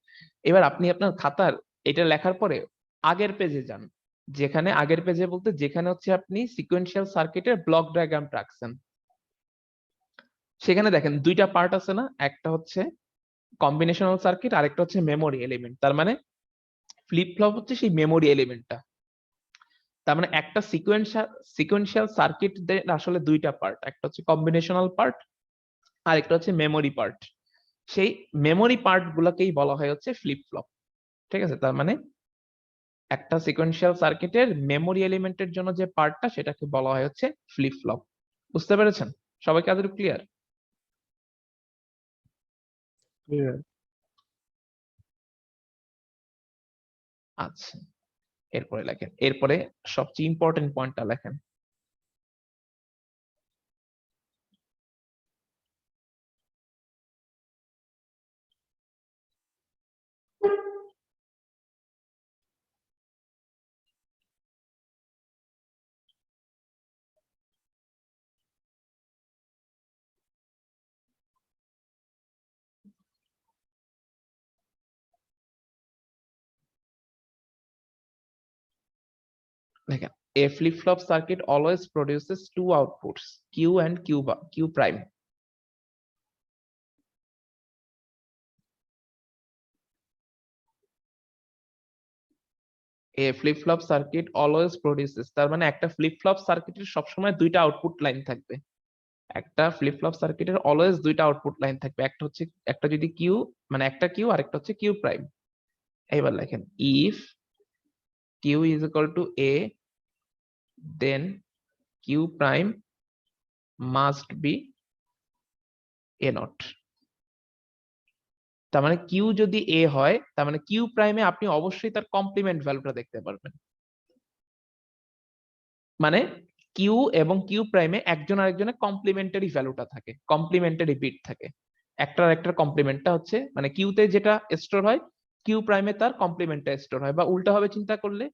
এবার আপনি আপনার খাতার এটা লেখার পরে আগের পেজে যান, যেখানে আগের পেজে বলতে যেখানে হচ্ছে আপনি সিকোয়েন্সিয়াল সার্কিটের ব্লক ডায়াগ্রাম রাখছেন, সেখানে দেখেন দুইটা পার্ট আছে না, একটা হচ্ছে কম্বিনেশনাল সার্কিট আর একটা হচ্ছে মেমোরি এলিমেন্ট। তার মানে ফ্লিপ ফ্লপ হচ্ছে সেই মেমোরি এলিমেন্টটা। তার মানে একটা সিকোয়েন্সিয়াল সার্কিট আসলে দুইটা পার্ট, একটা হচ্ছে কম্বিনেশনাল পার্ট আর একটা হচ্ছে মেমোরি পার্ট। সেই মেমোরি পার্ট গুলাকেই বলা হয় হচ্ছে ফ্লিপ ফ্লপ। ঠিক আছে, তার মানে একটা সিকোয়েন্সিয়াল সার্কিটের মেমোরি এলিমেন্টের জন্য যে পার্টটা সেটাকে বলা হয় হচ্ছে ফ্লিপ ফ্লপ। বুঝতে পেরেছেন সবাইকে? আদৌ ক্লিয়ার? আচ্ছা, এরপরে লেখেন, এরপরে সবচেয়ে ইম্পর্টেন্ট পয়েন্টটা লেখেন। দেখেন, a flip-flop circuit always produces two outputs, Q and Q prime. A flip-flop circuit always produces, তার মানে একটা flip-flop সার্কিটের সবসময় দুইটা আউটপুট লাইন থাকবে। একটা flip-flop সার্কিটের অলওয়েজ দুইটা আউটপুট লাইন থাকবে, একটা হচ্ছে, একটা যদি কিউ মানে একটা কিউ আর একটা হচ্ছে কিউ প্রাইম। এইবার লেখেন, if Q is equal to A, then Q prime must be A naught. তার মানে কিউ যদি এ হয়, তার মানে কিউ প্রাইমে আপনি অবশ্যই তার কমপ্লিমেন্ট ভ্যালুটা দেখতে পারবেন। মানে কিউ এবং কিউ প্রাইমে একজন আরেকজনের কমপ্লিমেন্টারি ভ্যালুটা থাকে, কমপ্লিমেন্টারি বিট থাকে। একটার একটার কমপ্লিমেন্টটা হচ্ছে, মানে কিউতে যেটা স্টোর হয় কিউ প্রাইমে তার কমপ্লিমেন্টটা স্টোর হয়, বা উল্টা ভাবে চিন্তা করলে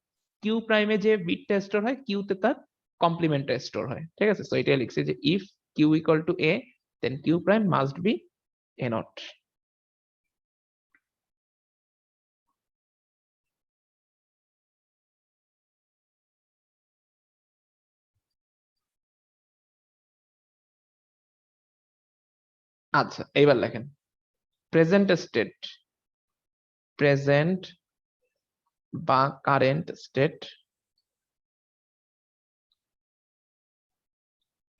কিউ প্রাইমে যে বিটটা স্টোর হয় কিউতে তার কমপ্লিমেন্টটা স্টোর হয়। ঠিক আছে, সো এটা লিখছি যে if Q equal to A, then Q prime must be A not. আচ্ছা, এইবার লেখেন প্রেজেন্ট স্টেট, প্রেজেন্ট বা current state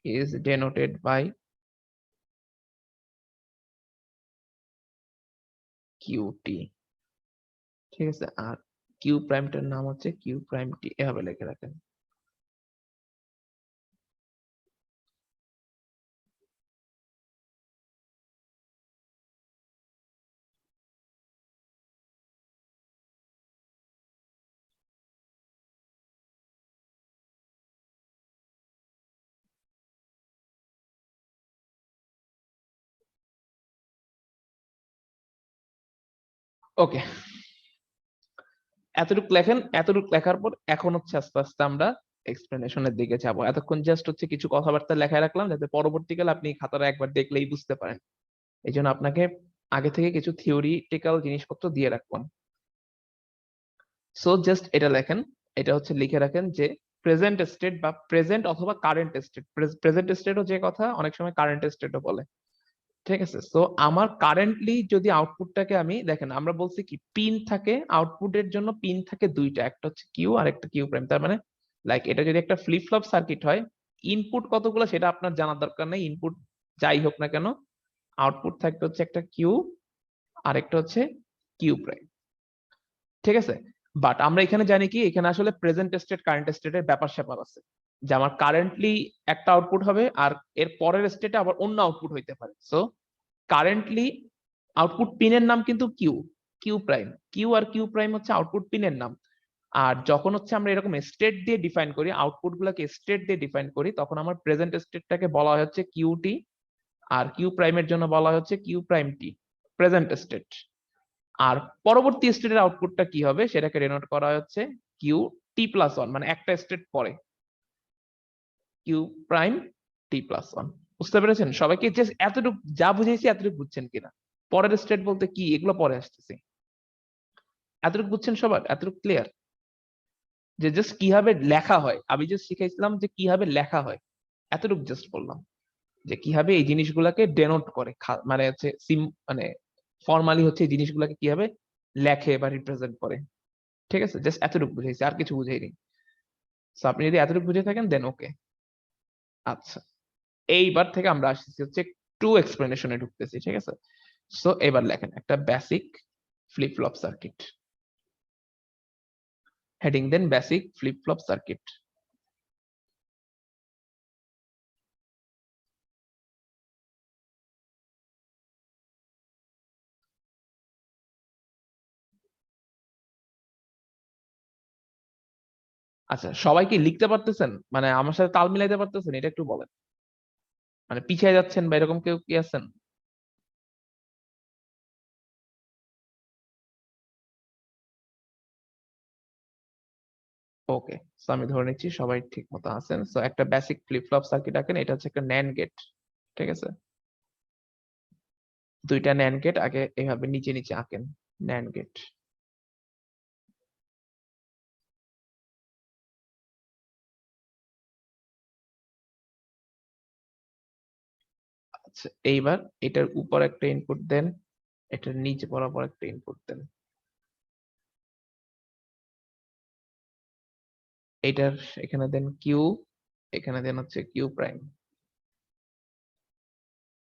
is denoted by QT। ঠিক আছে, আর কিউ প্রাইমটার নাম হচ্ছে কিউ প্রাইম টি, এভাবে লিখে রাখেন। ওকে, এতটুকু লেখেন। এতটুকু লেখার পর এখন হচ্ছে আস্তে আস্তে আমরা এক্সপ্লেনেশনের দিকে যাব। এতক্ষণ জাস্ট হচ্ছে কিছু কথাবার্তা লেখায় রাখলাম যাতে পরবর্তীকালে আপনি খাতাটা একবার দেখলেই বুঝতে পারেন। এই জন্য আপনাকে আগে থেকে কিছু থিওরিটিক্যাল জিনিসপত্র দিয়ে রাখলাম। সো জাস্ট এটা লেখেন, এটা হচ্ছে লিখে রাখেন যে প্রেজেন্ট স্টেট বা প্রেজেন্ট অথবা কারেন্ট স্টেট, প্রেজেন্ট স্টেটও যে কথা অনেক সময় কারেন্ট স্টেটও বলে। ঠিক আছে, তো আমার কারেন্টলি যদি আউটপুটটাকে আমি দেখেন, আমরা বলছি কি পিন থাকে আউটপুটের জন্য, পিন থাকে দুইটা, একটা হচ্ছে কিউ আর একটা কিউ প্রাইম। তার মানে লাইক এটা যদি একটা ফ্লিপ ফ্লপ সার্কিট হয়, ইনপুট কতগুলো সেটা আপনার জানার দরকার নেই, ইনপুট যাই হোক না কেন আউটপুট থাকবে হচ্ছে একটা কিউ আর একটা হচ্ছে কিউ প্রাইম। ঠিক আছে, বাট আমরা এখানে জানি কি এখানে আসলে প্রেজেন্ট স্টেট কারেন্ট স্টেটের ব্যাপার স্যাপার আছে, যে আমার কারেন্টলি একটা আউটপুট হবে আর এর পরের স্টেটে আবার অন্য আউটপুট হইতে পারে। সো কারেন্টলি আউটপুট পিনের নাম কিন্তু কিউ, কিউ প্রাইম। কিউ আর কিউ প্রাইম হচ্ছে আউটপুট পিনের নাম। আর যখন হচ্ছে আমরা এরকম স্টেট দিয়ে ডিফাইন করি, আউটপুট গুলাকে স্টেট দিয়ে ডিফাইন করি, তখন আমার প্রেজেন্ট স্টেটটাকে বলা হয় হচ্ছে কিউটি, আর কিউ প্রাইমের জন্য বলা হয় হচ্ছে কিউ প্রাইম টি, প্রেজেন্ট স্টেট। আর পরবর্তী স্টেটের আউটপুটটা কি হবে সেটাকে ডিনোট করা হচ্ছে কিউ টি প্লাস ওয়ান, মানে একটা স্টেট পরে কিউ প্রাইম টি প্লাস ওয়ান। বুঝতে পেরেছেন সবাইকে? জাস্ট এতটুকু যা বুঝেছি এতটুকু বুঝছেন কিনা? পরের স্টেট বলতে কি এগুলো পরে আসতেছে। এতটুকু বুঝছেন সবার? এতটুকু ক্লিয়ার? যে জাস্ট কিভাবে লেখা হয়, আমি জাস্ট শিখাইছিলাম যে কিভাবে লেখা হয়, এতটুকু জাস্ট বললাম যে কিভাবে এই জিনিসগুলাকে ডেনোট করে, মানে হচ্ছে মানে ফর্মালি হচ্ছে এই জিনিসগুলাকে কিভাবে লেখে বা রিপ্রেজেন্ট করে। ঠিক আছে, জাস্ট এতটুকু বুঝাইছি, আর কিছু বুঝাইনি। সো আপনি যদি এতটুকু বুঝে থাকেন দেন ওকে। আচ্ছা, এইবার থেকে আমরা আসতেছি হচ্ছে একটু এক্সপ্লেনেশনে ঢুকতেছি, ঠিক আছে। সো এবার লেখেন একটা basic flip flop circuit, heading দেন বেসিক ফ্লিপ ফ্লপ সার্কিট। আচ্ছা, সবাই কি লিখতে পারতেছেন, মানে আমার সাথে তাল মিলাইতে পারতেছেন, এটা একটু বলেন। মানে পিছিয়ে যাচ্ছেন বা এরকম কেউ কি আছেন? ওকে, সো আমি ধরে নিচ্ছি সবাই ঠিক মতো আছেন। সো একটা বেসিক ফ্লিপ ফ্লপ সার্কিট আঁকেন, এটা হচ্ছে একটা ন্যান্ড গেট, ঠিক আছে। দুইটা ন্যান্ড গেট আগে এভাবে নিচে নিচে আঁকেন, ন্যান্ড গেট। আচ্ছা, এইবার এটার উপর একটা ইনপুট দেন, এটার নিচে বরাবর একটা ইনপুট দেন। এটার এখানে দেন কিউ, এখানে দেন হচ্ছে কিউ প্রাইম।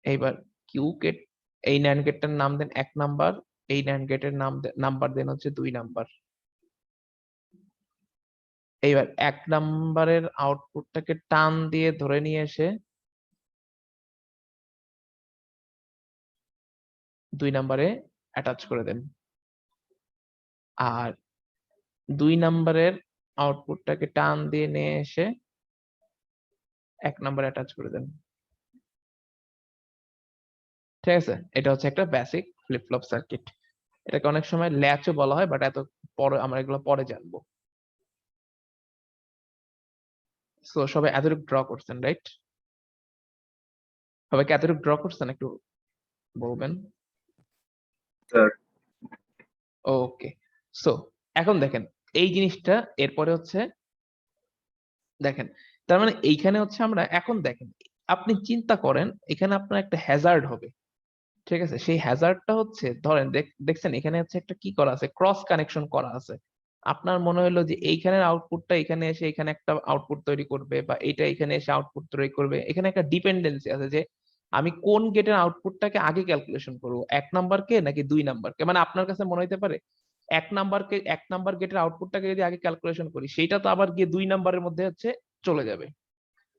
এইবার কিউ গেট, এই ন্যান্ড গেটটার নাম দেন 1 নাম্বার, এই ন্যান্ড গেটের নাম্বার দেন হচ্ছে 2 নাম্বার। এইবার 1 নাম্বারের আউটপুটটাকে টান দিয়ে ধরে নিয়ে এসে 2 নাম্বারে অ্যাটাচ করে দেন, আর 2 নাম্বারের আউটপুটটাকে টান দিয়ে নিয়ে এসে 1 নাম্বারে অ্যাটাচ করে দেন। ঠিক আছে, এটা হচ্ছে একটা বেসিক ফ্লিপ ফ্লপ সার্কিট। এটাকে অনেক সময় ল্যাচও বলা হয়, বাট এত পরে আমরা এগুলো পরে জানবো। সো সবাই এতটুকু ড্র করছেন, রাইট? সবাইকে এতটুকু ড্র করছেন, একটু বলবেন। স্যার ওকে, সো এখন দেখেন এই জিনিসটা, এরপরে হচ্ছে দেখেন, তার মানে এইখানে হচ্ছে আমরা এখন দেখেন, আপনি চিন্তা করেন এখানে আপনার একটা হ্যাজার্ড হবে, ঠিক আছে। সেই হ্যাজার্ডটা হচ্ছে ধরেন দেখছেন এখানে হচ্ছে একটা কি করা আছে, ক্রস কানেকশন করা আছে। আপনার মনে হলো যে এইখানের আউটপুটটা এখানে এসে এখানে একটা আউটপুট তৈরি করবে, বা এটা এখানে এসে আউটপুট তৈরি করবে। এখানে একটা ডিপেন্ডেন্সি আছে যে আমি কোন গেটের আউটপুটটাকে আগে ক্যালকুলেশন করবো, 1 নাম্বারকে নাকি 2 নাম্বারকে। মানে আপনার কাছে মনে হতে পারে 1 নাম্বার গেটের আউটপুটটাকে যদি আগে ক্যালকুলেশন করি, সেটা তো আবার গিয়ে 2 নাম্বারের মধ্যে হচ্ছে চলে যাবে,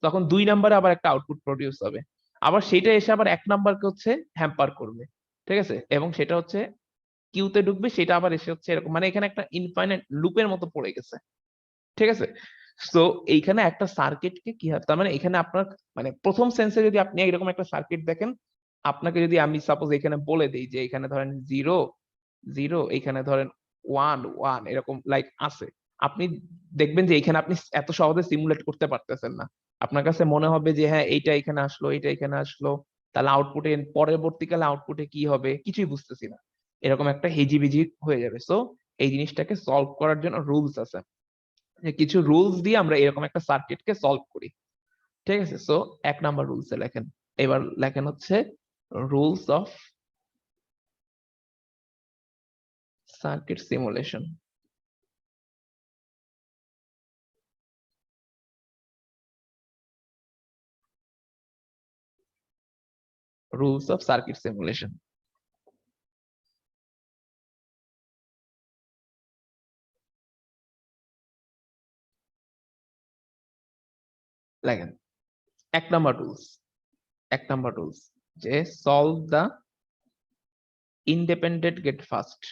তখন 2 নাম্বারে আবার একটা আউটপুট প্রডিউস হবে, আবার সেটা এসে আবার 1 নাম্বারকে হচ্ছে হ্যাম্পার করবে, ঠিক আছে। এবং সেটা হচ্ছে কিউতে ঢুকবে, সেটা আবার এসে হচ্ছে এরকম, মানে এখানে একটা ইনফাইনাইট লুপের মতো পড়ে গেছে, ঠিক আছে। সো এইখানে একটা সার্কিটকে কি হয়, তার মানে এখানে আপনার মানে প্রথম সেন্সে যদি আপনি এরকম একটা সার্কিট দেখেন, আপনাকে যদি আমি সাপোজ এখানে বলে দিই যে এখানে ধরেন 0 0, এখানে ধরেন 1 1 এরকম লাইক আছে, আপনি দেখবেন যে এখানে আপনি এত সহজে সিমুলেট করতে পারতেছেন না। আপনার কাছে মনে হবে যে হ্যাঁ এইটা এখানে আসলো, এইটা এখানে আসলো, তাহলে আউটপুটে পরবর্তীকালে আউটপুটে কি হবে কিছুই বুঝতেছি না, এরকম একটা হেজিবিজি হয়ে যাবে। সো এই জিনিসটাকে সলভ করার জন্য রুলস আছে, যে কিছু রুলস দিয়ে আমরা এরকম একটা সার্কিটকে সলভ করি, ঠিক আছে। সো 1 নাম্বার রুলসে লেখেন, এবার লেখেন হচ্ছে rules of circuit simulation. Rules of circuit simulation লেখেন। 1 নাম্বার রুলস, 1 নাম্বার রুলস যে সলভ দা ইন্ডিপেন্ডেন্ট গেট ফার্স্ট।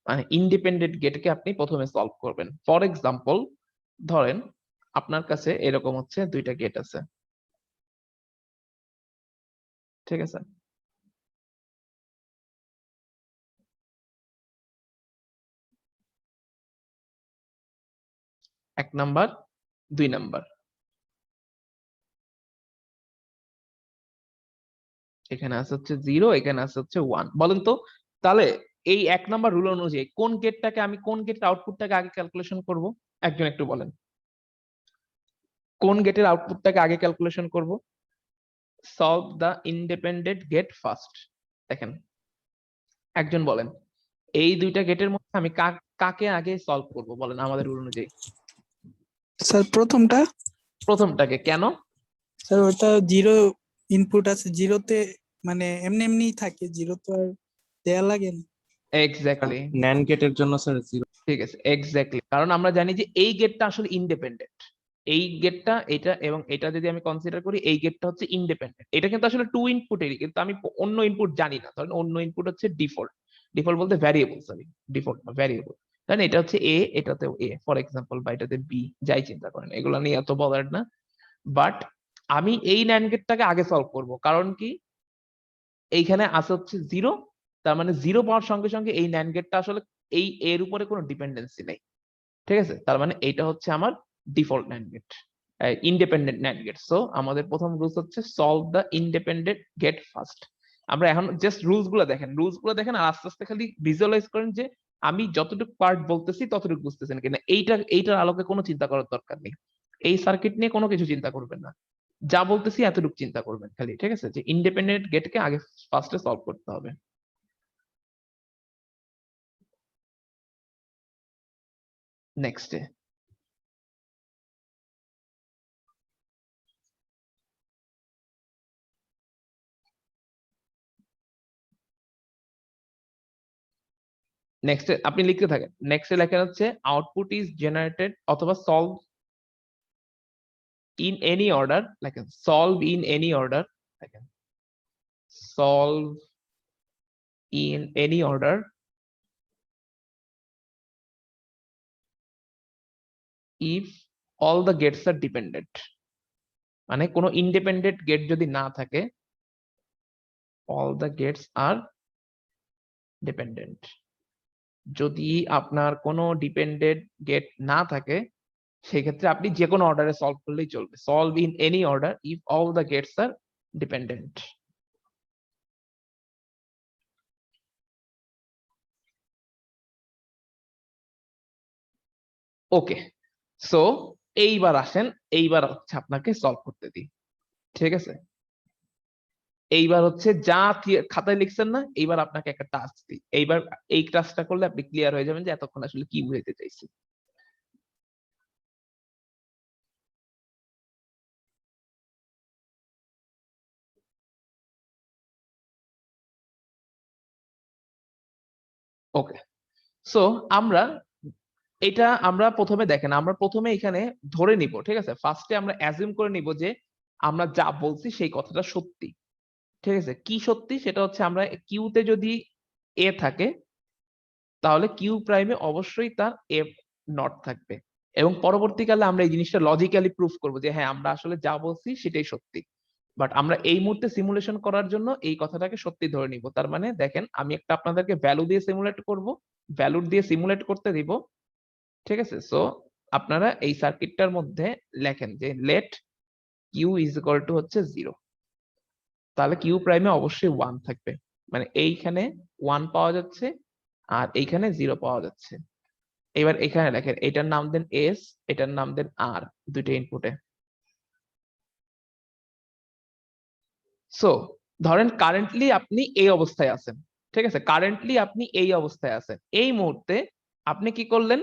মানে ইন্ডিপেন্ডেন্ট গেটকে আপনি প্রথমে সলভ করবেন। ফর এক্সাম্পল ধরেন আপনার কাছে এরকম হচ্ছে 2টা গেট আছে, ঠিক আছে। 1 নাম্বার 2 নাম্বার, এখানে আছে হচ্ছে 0, এখানে আছে হচ্ছে 1। বলেন তো তাহলে এই 1 নাম্বার রুল অনুযায়ী কোন গেটটাকে আমি কোন গেটের আউটপুটটাকে আগে ক্যালকুলেশন করব? একজন একটু বলেন, কোন গেটের আউটপুটটাকে আগে ক্যালকুলেশন করব? সলভ দা ইন্ডিপেন্ডেন্ট গেট ফার্স্ট। দেখেন একজন বলেন, এই দুইটা গেটের মধ্যে আমি কাকে আগে সলভ করব বলেন আমাদের রুল অনুযায়ী? স্যার প্রথমটা। প্রথমটাকে। কেন? স্যার ওটা জিরো ইনপুট আছে, জিরোতে মানে এমনি এমনি থাকে, জিরো তো আর দেয়া লাগে না। এক্স্যাক্টলি, ন্যান্ড গেটের জন্য স্যার 0। ঠিক আছে, এক্স্যাক্টলি। কারণ আমরা জানি যে এই গেটটা আসলে ইন্ডিপেন্ডেন্ট, এই গেটটা এটা এবং এটা যদি আমি কনসিডার করি, এই গেটটা হচ্ছে ইন্ডিপেন্ডেন্ট। এটা কিন্তু আসলে 2 ইনপুটেরই, কিন্তু আমি অন্য ইনপুট জানি না। ধরেন অন্য ইনপুট হচ্ছে ডিফল্ট, ডিফল্ট বলতে ভ্যারিয়েবল, সরি ডিফল্ট না ভ্যারিয়েবল। ধরেন এটা হচ্ছে এ, এটাতেও এ ফর এক্সাম্পল, বা এটাতে বি, যাই চিন্তা করেন, এগুলো নিয়ে এত বলার না। বাট আমি এই ন্যান্ড গেটটাকে আগে সলভ করব, কারণ কি এইখানে আছে হচ্ছে 0, তার মানে 0 পাওয়ার সঙ্গে সঙ্গে এই ন্যান্ড গেটটা আসলে এই এর উপরে কোনো ডিপেন্ডেন্সি নেই। ঠিক আছে, তার মানে এটা হচ্ছে আমার default NAND gate, independent NAND gate. So আমাদের প্রথম রুলস হচ্ছে solve the independent gate first. আমরা এখন জাস্ট রুলস গুলো দেখেন আর আস্তে আস্তে খালি ভিজুয়ালাইজ করেন যে আমি যতটুকু পার্ট বলতেছি ততটুকু বুঝতেছেন কিনা। এইটার আলোকে কোনো চিন্তা করার দরকার নেই, এই সার্কিট নিয়ে কোনো কিছু চিন্তা করবেন না, যা বলতেছি এতটুকু চিন্তা করবেন খালি। ঠিক আছে, যে ইন্ডিপেন্ডেন্ট গেটকে আগে ফার্স্টে সলভ করতে হবে। নেক্সট নেক্সট আপনি লিখতে থাকেন। নেক্সট লেখা হচ্ছে আউটপুট ইজ জেনারেটেড অথবা সলভ ইন এনি অর্ডার। লেখেন সলভ ইন এনি অর্ডার, লেখেন solve in any order if all the gates are dependent. মানে কোনো ইন্ডিপেন্ডেন্ট গেট যদি না থাকে, all the gates are dependent. যদি আপনার কোনো ডিপেন্ডেন্ট গেট না থাকে, সেক্ষেত্রে আপনি যে কোনো অর্ডারে সলভ করলেই চলবে। Solve in any order if all the gates are dependent. Okay, so এইবার আসেন, এইবার হচ্ছে আপনাকে সলভ করতে দিই। ঠিক আছে, এইবার হচ্ছে যা খাতায় লিখছেন না, এইবার আপনাকে একটা টাস্ক দিই। এইবার এই টাস্কটা করলে আপনি ক্লিয়ার হয়ে যাবেন যে এতক্ষণ আসলে কি বুঝাইতে চাইছি। ওকে, সো আমরা প্রথমে দেখেন, আমরা প্রথমে এখানে ধরে নিব। ঠিক আছে, ফার্স্টে আমরা অ্যাজিউম করে নিব যে আমরা যা বলছি সেই কথাটা সত্যি। ঠিক আছে, কি সত্যি সেটা হচ্ছে আমরা কিউতে যদি এ থাকে, তাহলে কিউ প্রাইমে অবশ্যই তার এ নট থাকবে। এবং পরবর্তীকালে আমরা এই জিনিসটা লজিক্যালি প্রুফ করব যে হ্যাঁ আমরা আসলে যা বলছি সেটাই সত্যি। বাট আমরা এই মুহূর্তে সিমুলেশন করার জন্য এই কথাটাকে সত্যি ধরে নিব। তার মানে দেখেন আমি একটা আপনাদেরকে ভ্যালু দিয়ে সিমুলেট করব, ভ্যালু দিয়ে সিমুলেট করতে দিব। ঠিক আছে, সো আপনারা এই সার্কিটটার মধ্যে লেখেন যে let Q is equal to হচ্ছে 0, তাহলে কিউ প্রাইমে অবশ্যই 1 থাকবে। মানে এইখানে 1 পাওয়া যাচ্ছে আর এইখানে 0 পাওয়া যাচ্ছে। এবার এখানে লেখেন এটার নাম দেন এস, এটার নাম দেন আর, দুইটা ইনপুটে। সো ধরেন কারেন্টলি আপনি এই অবস্থায় আছেন। ঠিক আছে, কারেন্টলি আপনি এই অবস্থায় আছেন। এই মুহূর্তে আপনি কি করলেন,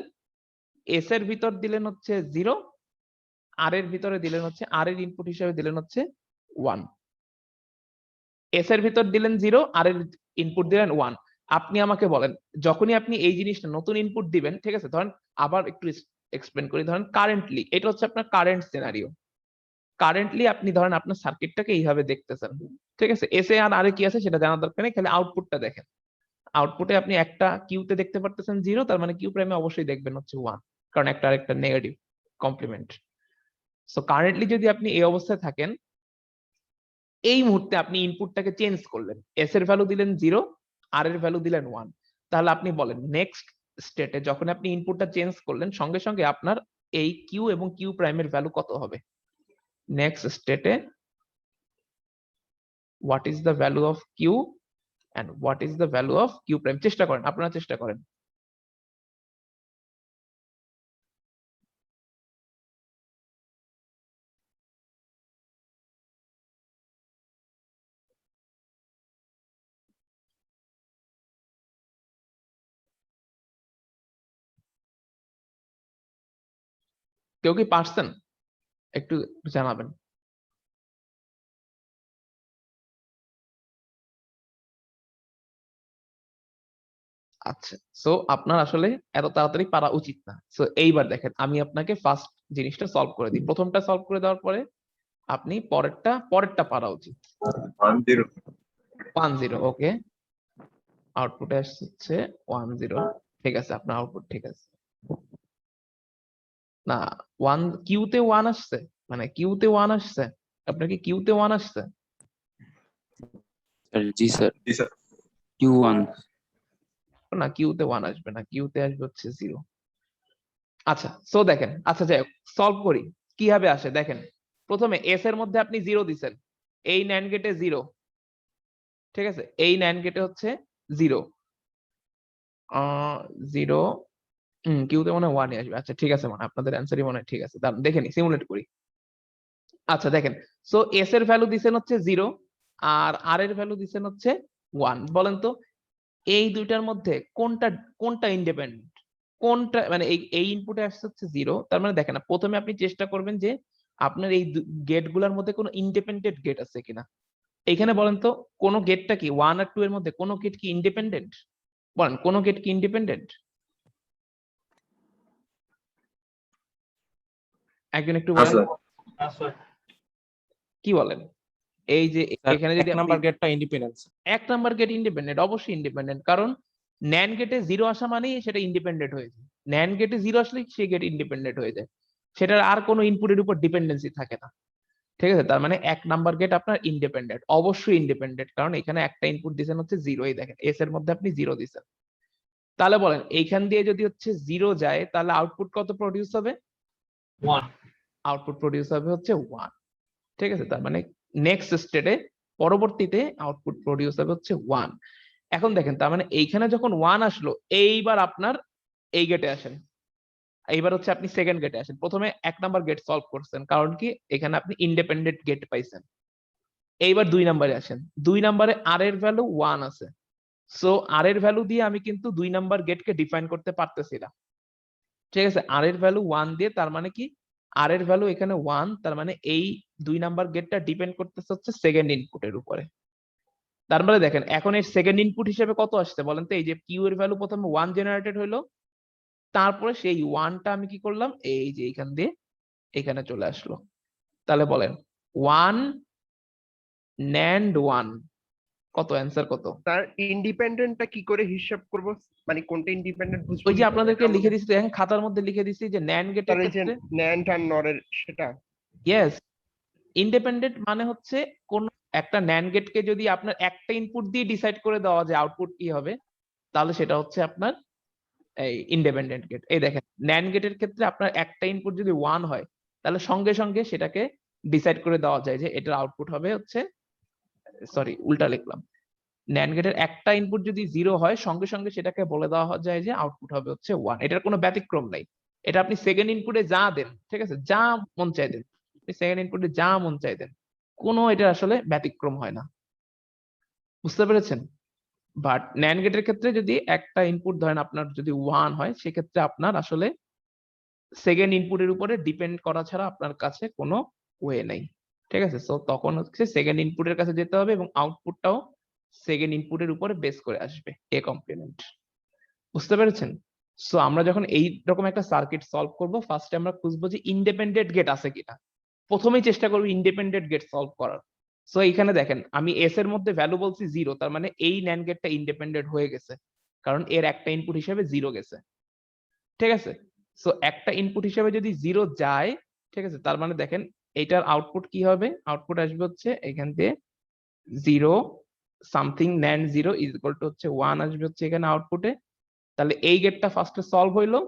এস এর ভিতর দিলেন হচ্ছে 0, আর এর ভিতরে দিলেন হচ্ছে, আর এর ইনপুট হিসেবে দিলেন হচ্ছে 1। এস এর ভিতর দিলেন 0, আর এর ইনপুট দিলেন 1। আপনি আমাকে বলেন যখনই আপনি এই জিনিসটা নতুন ইনপুট দিবেন, ঠিক আছে, ধরেন আবার একটু এক্সপ্লেন করি। ধরেন কারেন্টলি এটা হচ্ছে আপনার কারেন্ট সিনারিও। কারেন্টলি আপনি ধরেন আপনার সার্কিটটাকে এইভাবে দেখতেছেন। ঠিক আছে, এস এ আর আর কি আছে সেটা জানার দরকার নেই, খালি আউটপুটটা দেখেন। আউটপুটে আপনি একটা কিউতে দেখতে পারতেছেন 0, তার মানে কিউ প্রাইমে অবশ্যই দেখবেন হচ্ছে 1, কারণ একটা আরেকটা নেগেটিভ কমপ্লিমেন্ট। সো কারেন্টলি যদি আপনি এই অবস্থায় থাকেন, এই মুহূর্তে আপনি ইনপুটটাকে চেঞ্জ করলেন, এস এর ভ্যালু দিলেন 0, আর এর ভ্যালু দিলেন 1। তাহলে আপনি বলেন নেক্সট স্টেটে যখন আপনি ইনপুটটা চেঞ্জ করলেন, সঙ্গে সঙ্গে আপনার এই কিউ এবং কিউ প্রাইমের ভ্যালু কত হবে? নেক্সট স্টেটে what is the value of Q and what is the value of Q prime. চেষ্টা করেন, আপনারা চেষ্টা করেন। কেউ কি পারছেন? একটু জানাবেন। আচ্ছা, সো আপনার আসলে এত তাড়াতাড়ি পারা উচিত না। সো এইবার দেখেন, আমি আপনাকে ফার্স্ট জিনিসটা সলভ করে দিই। প্রথমটা সলভ করে দেওয়ার পরে আপনি পরেরটা পারা উচিত। 10 ওকে, আউটপুটে আসছে 10। ঠিক আছে, আপনার আউটপুট ঠিক আছে। না, কিউতে 1 আসছে, মানে কিউতে 1 আসছে। আপনার কি কিউতে 1 আসছে? জি স্যার Q1 না, কিউতে 1 আসবে না, কিউতে আসবে হচ্ছে 0। আচ্ছা, সো দেখেন, আচ্ছা যাই হোক, সলভ করি কিভাবে আসে দেখেন। প্রথমে এস এর মধ্যে আপনি 0 দিছেন, এই ন্যান্ড গেটে 0, ঠিক আছে, এই ন্যান্ড গেটে হচ্ছে 0 0। কিউতে মনে হয় 1 আসবে। আচ্ছা ঠিক আছে, মানে আপনাদের অ্যান্সারই মনে হয় ঠিক আছে। দাঁড়ান দেখে নি, সিমুলেট করি। আচ্ছা দেখেন, সো এস এর ভ্যালু দিছেন হচ্ছে 0 আর আর এর ভ্যালু দিছেন হচ্ছে 1। বলেন তো এই দুইটার মধ্যে কোনটা কোনটা ইন্ডিপেন্ডেন্ট, কোনটা, মানে এই ইনপুটে আসছে হচ্ছে 0, তার মানে দেখেন প্রথমে আপনি চেষ্টা করবেন যে আপনার এই গেট গুলার মধ্যে কোনো ইন্ডিপেন্ডেন্ট গেট আছে কিনা। এখানে বলেন তো কোন গেটটা কি 1 আর 2 এর মধ্যে কোন গেট কি ইন্ডিপেন্ডেন্ট? বলেন কোন গেট কি ইন্ডিপেন্ডেন্ট? একজন একটু বলেন, কি বলেন? এই যে এখানে যদি এক নাম্বার গেটটা ইন্ডিপেন্ডেন্স। 1 নাম্বার গেট ইন্ডিপেন্ডেন্ট, অবশ্যই ইন্ডিপেন্ডেন্ট, কারণ ন্যান্ড গেটে 0 আসা মানেই সেটা ইন্ডিপেন্ডেন্ট হয়ে যায়। ন্যান্ড গেটে 0 আসলে সেই গেট ইন্ডিপেন্ডেন্ট হয়ে যায়, সেটার আর কোনো ইনপুটের উপর ডিপেন্ডেন্সি থাকে না। ঠিক আছে, তার মানে 1 নাম্বার গেট আপনার ইন্ডিপেন্ডেন্ট, অবশ্যই ইন্ডিপেন্ডেন্ট, কারণ এখানে একটা ইনপুট দিয়েছেন হচ্ছে 0, এই দেখেন এস এর মধ্যে আপনি 0 দিয়েছেন। তাহলে বলেন এইখান দিয়ে যদি হচ্ছে 0 যায় তাহলে আউটপুট কত প্রডিউস হবে? 1 আউটপুট প্রডিউস হবে হচ্ছে 1। ঠিক আছে, তার মানে নেক্সট স্টেটে পরবর্তীতে আউটপুট প্রডিউস হবে হচ্ছে 1। এখন দেখেন, তার মানে এইখানে যখন 1 আসলো, এইবার আপনার এই গেটে আসেন, এইবার হচ্ছে আপনি সেকেন্ড গেটে আসেন। প্রথমে 1 নাম্বার গেট সলভ করছেন, কারণ কি এখানে আপনি ইন্ডিপেন্ডেন্ট গেট পাইছেন। এইবার 2 নাম্বারে আসেন, 2 নাম্বারে আর এর ভ্যালু 1 আছে। সো আর এর ভ্যালু দিয়ে আমি কিন্তু 2 নাম্বার গেটকে ডিফাইন করতে পারতেছি না। ঠিক আছে, আর এর ভ্যালু 1 দিয়ে, তার মানে কি আর এর ভ্যালু এখানে 1, তার মানে এই 2 নাম্বার গেটটা ডিপেন্ড করতেছে হচ্ছে সেকেন্ড ইনপুটের উপরে। তার মানে দেখেন এখন এর সেকেন্ড ইনপুট হিসেবে কত আসছে বলেন তো? এই যে কিউ এর ভ্যালু প্রথমে 1 জেনারেটেড হলো, তারপরে সেই 1টা আমি কি করলাম, এই যে এইখান দিয়ে এখানে চলে আসলো। তাহলে বলেন 1 NAND 1 কত, অ্যান্সার কত? তার ইন্ডিপেন্ডেন্টটা কি করে হিসাব করব, মানে কোনটা ইন্ডিপেন্ডেন্ট বুঝবো? ওই যে আপনাদেরকে লিখে দিছি, দেখেন খাতার মধ্যে লিখে দিছি যে NAND গেটের তার এই যে ক্ষেত্রে, ন্যান্ড আর নরের সেটা। ইয়েস, ইন্ডিপেন্ডেন্ট মানে হচ্ছে কোন একটা ন্যান্ড গেটকে যদি আপনার একটা ইনপুট দিয়ে ডিসাইড করে দেওয়া যায় আউটপুট কি হবে, তাহলে সেটা হচ্ছে আপনার এই ইন্ডিপেন্ডেন্ট গেট। এই দেখেন ন্যান্ড গেটের ক্ষেত্রে আপনার একটা ইনপুট যদি 1 হয়, তাহলে সঙ্গে সঙ্গে সেটাকে ডিসাইড করে দেওয়া যায় যে এটার আউটপুট হবে হচ্ছে, সরি উল্টা লিখলাম, ন্যান্ড গেটের একটা ইনপুট যদি 0 হয়, সঙ্গে সঙ্গে সেটাকে বলে দেওয়া যায় যে আউটপুট হবে হচ্ছে 1। এটার কোনো ব্যতিক্রম নাই। এটা আপনি সেকেন্ড ইনপুটে যা দেন, ঠিক আছে, যা মন চাই দেন, আপনি সেকেন্ড ইনপুটে যা মন চাই দেন, কোনো এটা আসলে ব্যতিক্রম হয় না। বুঝতে পেরেছেন? বাট ন্যান্ড গেটের ক্ষেত্রে যদি একটা ইনপুট ধরেন আপনার যদি 1 হয়, সেক্ষেত্রে আপনার আসলে সেকেন্ড ইনপুটের উপরে ডিপেন্ড করা ছাড়া আপনার কাছে কোনো ওয়ে নেই। ঠিক আছে, সো তখন হচ্ছে সেকেন্ড ইনপুটের কাছে যেতে হবে এবং আউটপুটটাও সেকেন্ড ইনপুটের উপরে বেস করে আসবে, এ কমপ্লিমেন্ট। বুঝতে পেরেছেন? সো আমরা যখন এই রকম একটা সার্কিট সলভ করব, ফার্স্টে আমরা খুঁজবো যে ইন্ডিপেন্ডেন্ট গেট আছে কিনা। প্রথমেই চেষ্টা করবো ইন্ডিপেন্ডেন্ট গেট সলভ করার। সো এখানে দেখেন আমি এস এর মধ্যে ভ্যালু বলছি 0, তার মানে এই ন্যান্ড গেটটা ইন্ডিপেন্ডেন্ট হয়ে গেছে, কারণ এর একটা ইনপুট হিসেবে 0 গেছে। ঠিক আছে, সো একটা ইনপুট হিসেবে যদি 0 যায়, ঠিক আছে, তার মানে দেখেন এইটার আউটপুট কি হবে? আউটপুট আসবে হচ্ছে এখান থেকে 0 something NAND 0 is equal to হচ্ছে 1 আসবে হচ্ছে এখানে আউটপুটে। তাহলে এই গেটটা ফার্স্টে সলভ হইলো,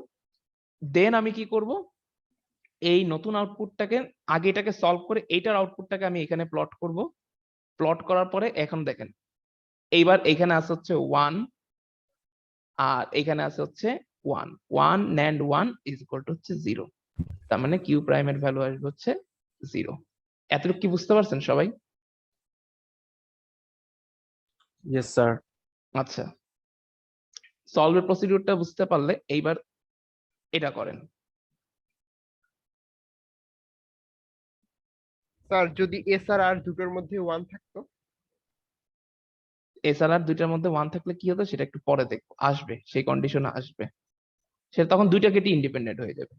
দেন আমি কি করব, এই নতুন আউটপুটটাকে আগে এটাকে সলভ করে এইটার আউটপুটটাকে আমি এখানে প্লট করব, প্লট করার পরে এখন দেখেন এইবার এখানে আছে হচ্ছে 1 আর এখানে আছে হচ্ছে 1 1 NAND 1 ইজ ইকুয়াল টু হচ্ছে 0, তার মানে কিউ প্রাইমের ভ্যালু আসবে হচ্ছে 0। এতটুকু কি বুঝতে পারছেন সবাই? Yes sir. আচ্ছা, সলভের প্রসিডিউরটা বুঝতে পারলে এইবার এটা করেন। স্যার যদি এস আর আর দুটোর মধ্যে 1 থাকতো? এসআরআর দুইটার মধ্যে 1 থাকলে কি হতো সেটা একটু পরে দেখবো, আসবে সেই কন্ডিশনে আসবে, সেটা তখন দুইটা গেটই ইন্ডিপেন্ডেন্ট হয়ে যাবে,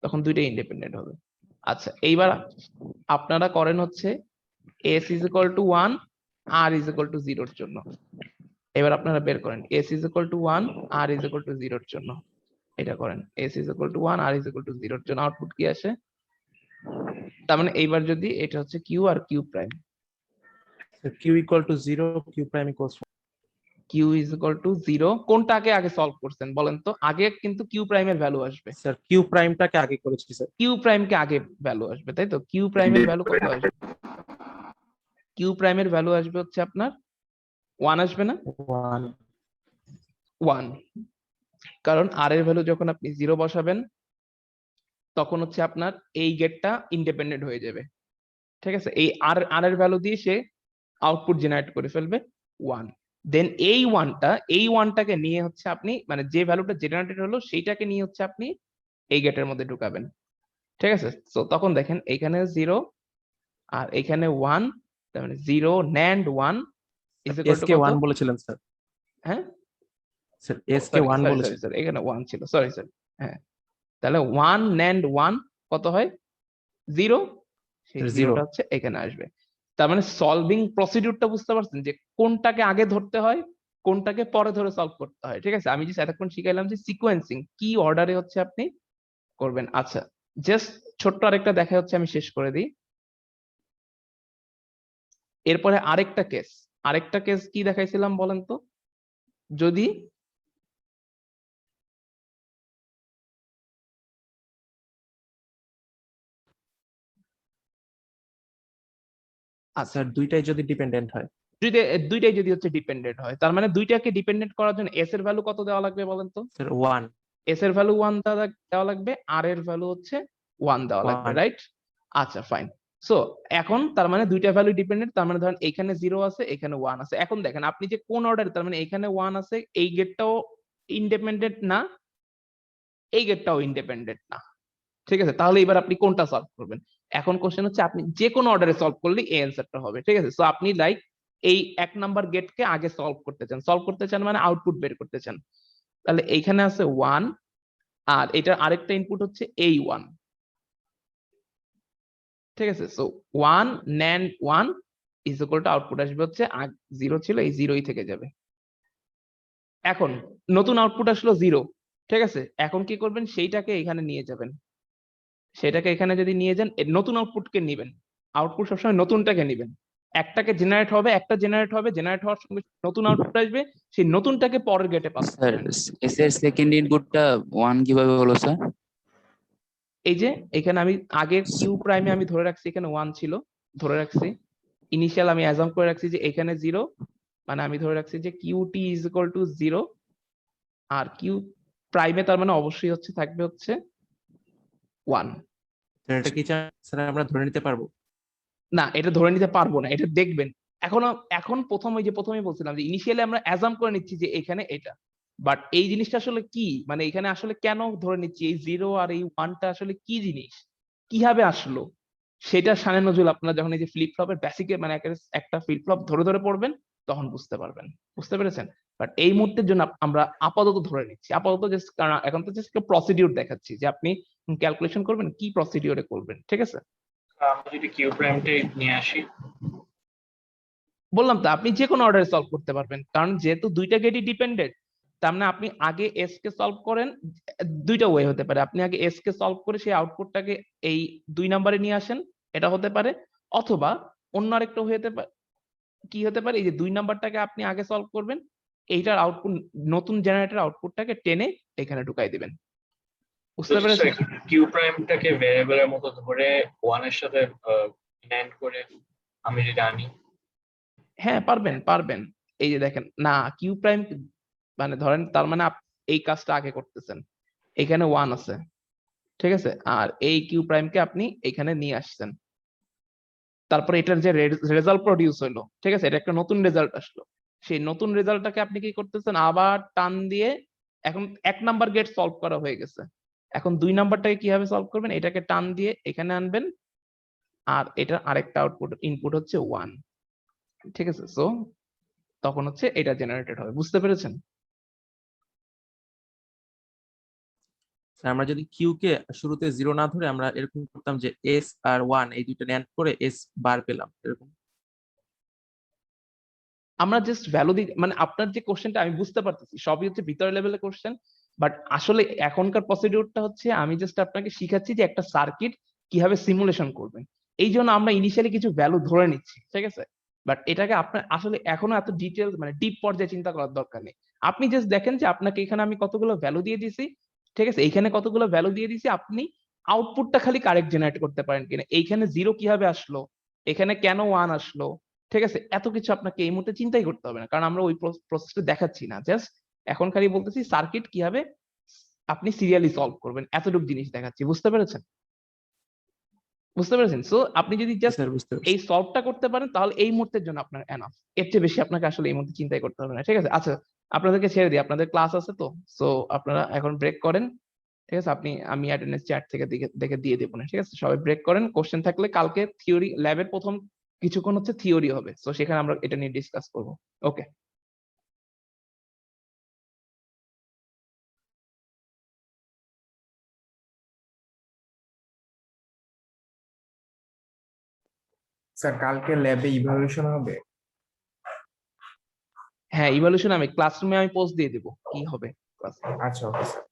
তখন দুইটাই ইন্ডিপেন্ডেন্ট হবে। আচ্ছা, এইবার আপনারা করেন হচ্ছে S is equal to 1 R is equal to 0 এর জন্য। এবার আপনারা বের করেন S is equal to 1 R is equal to 0 এর জন্য, এটা করেন S is equal to 1 R is equal to 0 এর জন্য আউটপুট কি আসে? তার মানে এইবার যদি এটা হচ্ছে কিউ আর Q prime, Q equal to 0, Q prime equals Q is equal to 0, কোনটাকে আগে সলভ করছেন বলেন তো? আগে কিন্তু কিউ প্রাইমের ভ্যালু আসবে, স্যার কিউ প্রাইমটাকে আগে করেছি স্যার। কিউ প্রাইমকে আগে ভ্যালু আসবে, তাই তো? কিউ প্রাইমের ভ্যালু কত আসবে? কিউ প্রাইমের ভ্যালু আসবে হচ্ছে আপনার 1 আসবে না? 1 1, কারণ আর এর ভ্যালু যখন আপনি 0 বসাবেন তখন হচ্ছে আপনার এই গেটটা ইন্ডিপেন্ডেন্ট হয়ে যাবে, ঠিক আছে? এই আর এর ভ্যালু দিয়ে সে আউটপুট জেনারেট করে ফেলবে 1, দেন এই ওয়ানটাকে নিয়ে হচ্ছে আপনি মানে যে ভ্যালুটা জেনারেটেড হলো সেইটাকে নিয়ে হচ্ছে আপনি এই গেটের মধ্যে ঢুকাবেন, ঠিক আছে? তো তখন দেখেন এখানে 0 আর এখানে 1, তার মানে 0 NAND 1 is equal two SK কত? 1 বলেছিলেন স্যার। হ্যাঁ স্যার এসকে 1 বলেছেন। সরি এখানে 1 ছিল, সরি স্যার। হ্যাঁ, তাহলে 1 NAND 1 কত হয়? 0, সেই 0 0টা হচ্ছে এখানে আসবে। তার মানে সলভিং প্রসিডিউরটা বুঝতে পারছেন যে কোনটাকে আগে ধরতে হয়, কোনটাকে পরে ধরে সলভ করতে হয়, ঠিক আছে? আমি যে এতক্ষণ শিখাইলাম যে সিকোয়েন্সিং কি অর্ডারে হচ্ছে আপনি করবেন। আচ্ছা, জাস্ট ছোট্ট আরেকটা দেখা হচ্ছে, আমি শেষ করে দিই। এরপরে আরেকটা কেস কি দেখাইছিলাম বলেন তো? যদি স্যার দুইটাই যদি ডিপেন্ডেন্ট হয়। দুইটাই যদি হচ্ছে ডিপেন্ডেন্ট হয়, তার মানে দুইটাকে ডিপেন্ডেন্ট করার জন্য এস এর ভ্যালু কত দেওয়া লাগবে বলেন তো? স্যার 1 এস এর ভ্যালু 1 দেওয়া লাগবে, আর এর ভ্যালু হচ্ছে 1 দেওয়া লাগবে, 1 রাইট? আচ্ছা ফাইন। সো এখন তার মানে দুইটা ভ্যালু ডিপেন্ডেন্ট, তার মানে ধরেন এখানে 0 আছে, এখানে 1 আছে। এখন দেখেন আপনি যে কোন অর্ডারে, তার মানে এখানে 1 আছে, এই গেটটাও ইন্ডিপেন্ডেন্ট না, এই গেটটাও ইন্ডিপেন্ডেন্ট না, ঠিক আছে? তাহলে এবার আপনি কোনটা সলভ করবেন? এখন কোশ্চেন হচ্ছে আপনি যে কোনো অর্ডারে সলভ করলে এই অ্যান্সারটা হবে, ঠিক আছে? সো আপনি লাইক এই 1 নাম্বার গেটকে আগে সলভ করতে চান মানে আউটপুট বের করতে চান। তাহলে এইখানে আছে 1 আর এটার আরেকটা ইনপুট হচ্ছে এই 1, ঠিক আছে? So 1 NAND 1 is equal two output আসবে হচ্ছে 0 ছিল, এই 0ই থেকে যাবে। এখন নতুন আউটপুট আসলো 0, ঠিক আছে? এখন কি করবেন? সেইটাকে এখানে নিয়ে যাবেন, সেটাকে এখানে যদি নিয়ে যান, নতুন আউটপুটকে নেবেন, আউটপুট সবসময় নতুনটাকে নেবেন। একটাকে জেনারেট হবে, জেনারেট হওয়ার সঙ্গে নতুন আউটপুট আসবে, সেই নতুনটাকে পরের গেটে পাস স্যার করবেন। এস এর সেকেন্ড ইনপুটটা 1 কিভাবে হলো স্যার? এই যে এখানে আমি আগে কিউ প্রাইমে আমি ধরে রাখছি এখানে 1 ছিল, ধরে রাখছি ইনিশিয়াল, আমি অ্যাজাম করে রাখছি যে এখানে 0, মানে আমি ধরে রাখছি যে কিউটি ইজ ইকুয়াল টু 0 আর কিউ প্রাইমে তার মানে অবশ্যই হচ্ছে থাকবে হচ্ছে 1। স্যার এটা কি স্যার আমরা ধরে নিতে পারবো? না, এটা ধরে নিতে পারবো না, এটা দেখবেন। এখন প্রথমেই বলছিলাম যে ইনিশিয়ালি আমরা অ্যাজাম করে নিচ্ছি যে এখানে এটা, বাট এই জিনিসটা আসলে কি, মানে এখানে আসলে কেন ধরে নিচ্ছি এই 0 আর এই 1টা আসলে কি জিনিস, কিভাবে আসলো, সেটা শানে নজরুল আপনারা যখন এই যে ফ্লিপ ফ্লপের বেসিকে মানে একটা ফ্লিপ ফ্লপ ধরে পড়বেন তখন বুঝতে পারবেন, বুঝতে পেরেছেন? বাট এই মুহূর্তের জন্য আমরা আপাতত ধরে নিচ্ছি, আপাতত জাস্ট কারণ এখন তো জাস্ট প্রসিডিউর দেখাচ্ছি যে আপনি ক্যালকুলেশন করবেন কি প্রসিডিউরে করবেন, ঠিক আছে? আমরা যদি কিউ প্রাইমটাই নিয়ে আসি, বললাম তো আপনি যে কোনো অর্ডারে সলভ করতে পারবেন, কারণ যেহেতু দুইটা গেটই ডিপেন্ডেন্ট, তার মানে আপনি আগে এস কে সলভ করেন। দুইটা ওয়ে হতে পারে, আপনি আগে এস কে সলভ করে সেই আউটপুটটাকে এই 2 নম্বরে নিয়ে আসেন, এটা হতে পারে। অথবা অন্য আরেকটা হতে পারে, কি হতে পারে, এই যে 2 নাম্বারটাকে আপনি আগে সলভ করবেন, এইটার আউটপুট নতুন জেনারেটর আউটপুটটাকে টেনে এখানে ঢুকাই দিবেন, বুঝতে পেরেছেন? কিউ প্রাইমটাকে ভ্যারিয়েবলের মতো ধরে 1 এর সাথে ল্যান্ড করে আমি যদি আনি, হ্যাঁ পারবেন পারবেন। এই যে দেখেন না কিউ প্রাইম মানে ধরেন তার মানে এই কাজটা আগে করতেছেন, এখানে 1 আছে, ঠিক আছে, আর এই কিউ প্রাইমকে আপনি এখানে নিয়ে আসছেন, তারপরে এটার যে রেজাল্ট প্রডিউস হইলো, ঠিক আছে, এটা একটা নতুন রেজাল্ট আসলো, সেই নতুন রেজাল্টটাকে আপনি কি করতেছেন আবার টান দিয়ে, এখন 1 নাম্বার গেট সলভ করা হয়ে গেছে, এখন 2 নাম্বারটাকে কিভাবে সলভ করবেন, এটাকে টান দিয়ে এখানে আনবেন, আর এটা আরেকটা আউটপুট ইনপুট হচ্ছে 1, ঠিক আছে, সো তখন হচ্ছে এটা জেনারেটেড হবে, বুঝতে পেরেছেন? স্যার আমরা যদি কিউ কে শুরুতে 0 না ধরে আমরা এরকম করতাম যে এস আর 1 এই দুইটা ন্যান্ড করে এস বার পেলাম এরকম। আমরা জাস্ট ভ্যালু দিই, মানে আপনার যে কোশ্চেনটা আমি বুঝতে পারতেছি সবই হচ্ছে ভিতরের লেভেলের কোশ্চেন, বাট আসলে এখনকার প্রসিডিউরটা হচ্ছে আমি জাস্ট আপনাকে শিখাচ্ছি যে একটা সার্কিট কিভাবে সিমুলেশন করবেন, এই জন্য আমরা ইনিশিয়ালি কিছু ভ্যালু ধরে নিচ্ছি, ঠিক আছে, বাট এটাকে আপনার আসলে এখনো এত ডিটেলস মানে ডিপ পর্যায়ে চিন্তা করার দরকার নেই। আপনি জাস্ট দেখেন যে আপনাকে এখানে আমি কতগুলো ভ্যালু দিয়ে দিছি, ঠিক আছে, এইখানে কতগুলো ভ্যালু দিয়ে দিছি, আপনি আউটপুটটা খালি কারেক্ট জেনারেট করতে পারেন কিনা, এইখানে 0 কিভাবে আসলো, এখানে কেন 1 আসলো, ঠিক আছে, এত কিছু আপনাকে এই মুহূর্তে চিন্তাই করতে হবে না, কারণ আমরা ওই প্রসেসটা দেখাচ্ছি না, জাস্ট এখন খালি বলতেছি সার্কিট কিভাবে আপনি সিরিয়ালি সলভ করবেন, এতটুকু জিনিস দেখাচ্ছি, বুঝতে পেরেছেন? বুঝতে পেরেছেন? সো আপনি যদি জাস্ট স্যার বুঝতে পারছি। এই সলভটা করতে পারেন তাহলে এই মুহূর্তের জন্য আপনার এনাফ, এর চেয়ে বেশি আপনাকে আসলে এই মুহূর্তে চিন্তাই করতে হবে না, ঠিক আছে। আচ্ছা আপনাদেরকে ছেড়ে দিই, আপনাদের ক্লাস আছে তো, সো আপনারা এখন ব্রেক করেন, ঠিক আছে, আমি অ্যাটেন্ডেন্স চ্যাট থেকে দেখে দিয়ে দেবো না, ঠিক আছে, সবাই ব্রেক করেন, কোশ্চেন থাকলে কালকে থিওরি ল্যাবের প্রথম কিছুক্ষণ হচ্ছে থিওরি হবে, সো সেখানে আমরা এটা নিয়ে ডিসকাস করবো, ওকে। স্যার কালকে ল্যাবে ইভালুয়েশন হবে? হ্যাঁ ইভালুয়েশন আমি ক্লাসরুমে আমি পোস্ট দিয়ে দেবো কি হবে ক্লাস। আচ্ছা ওকে স্যার।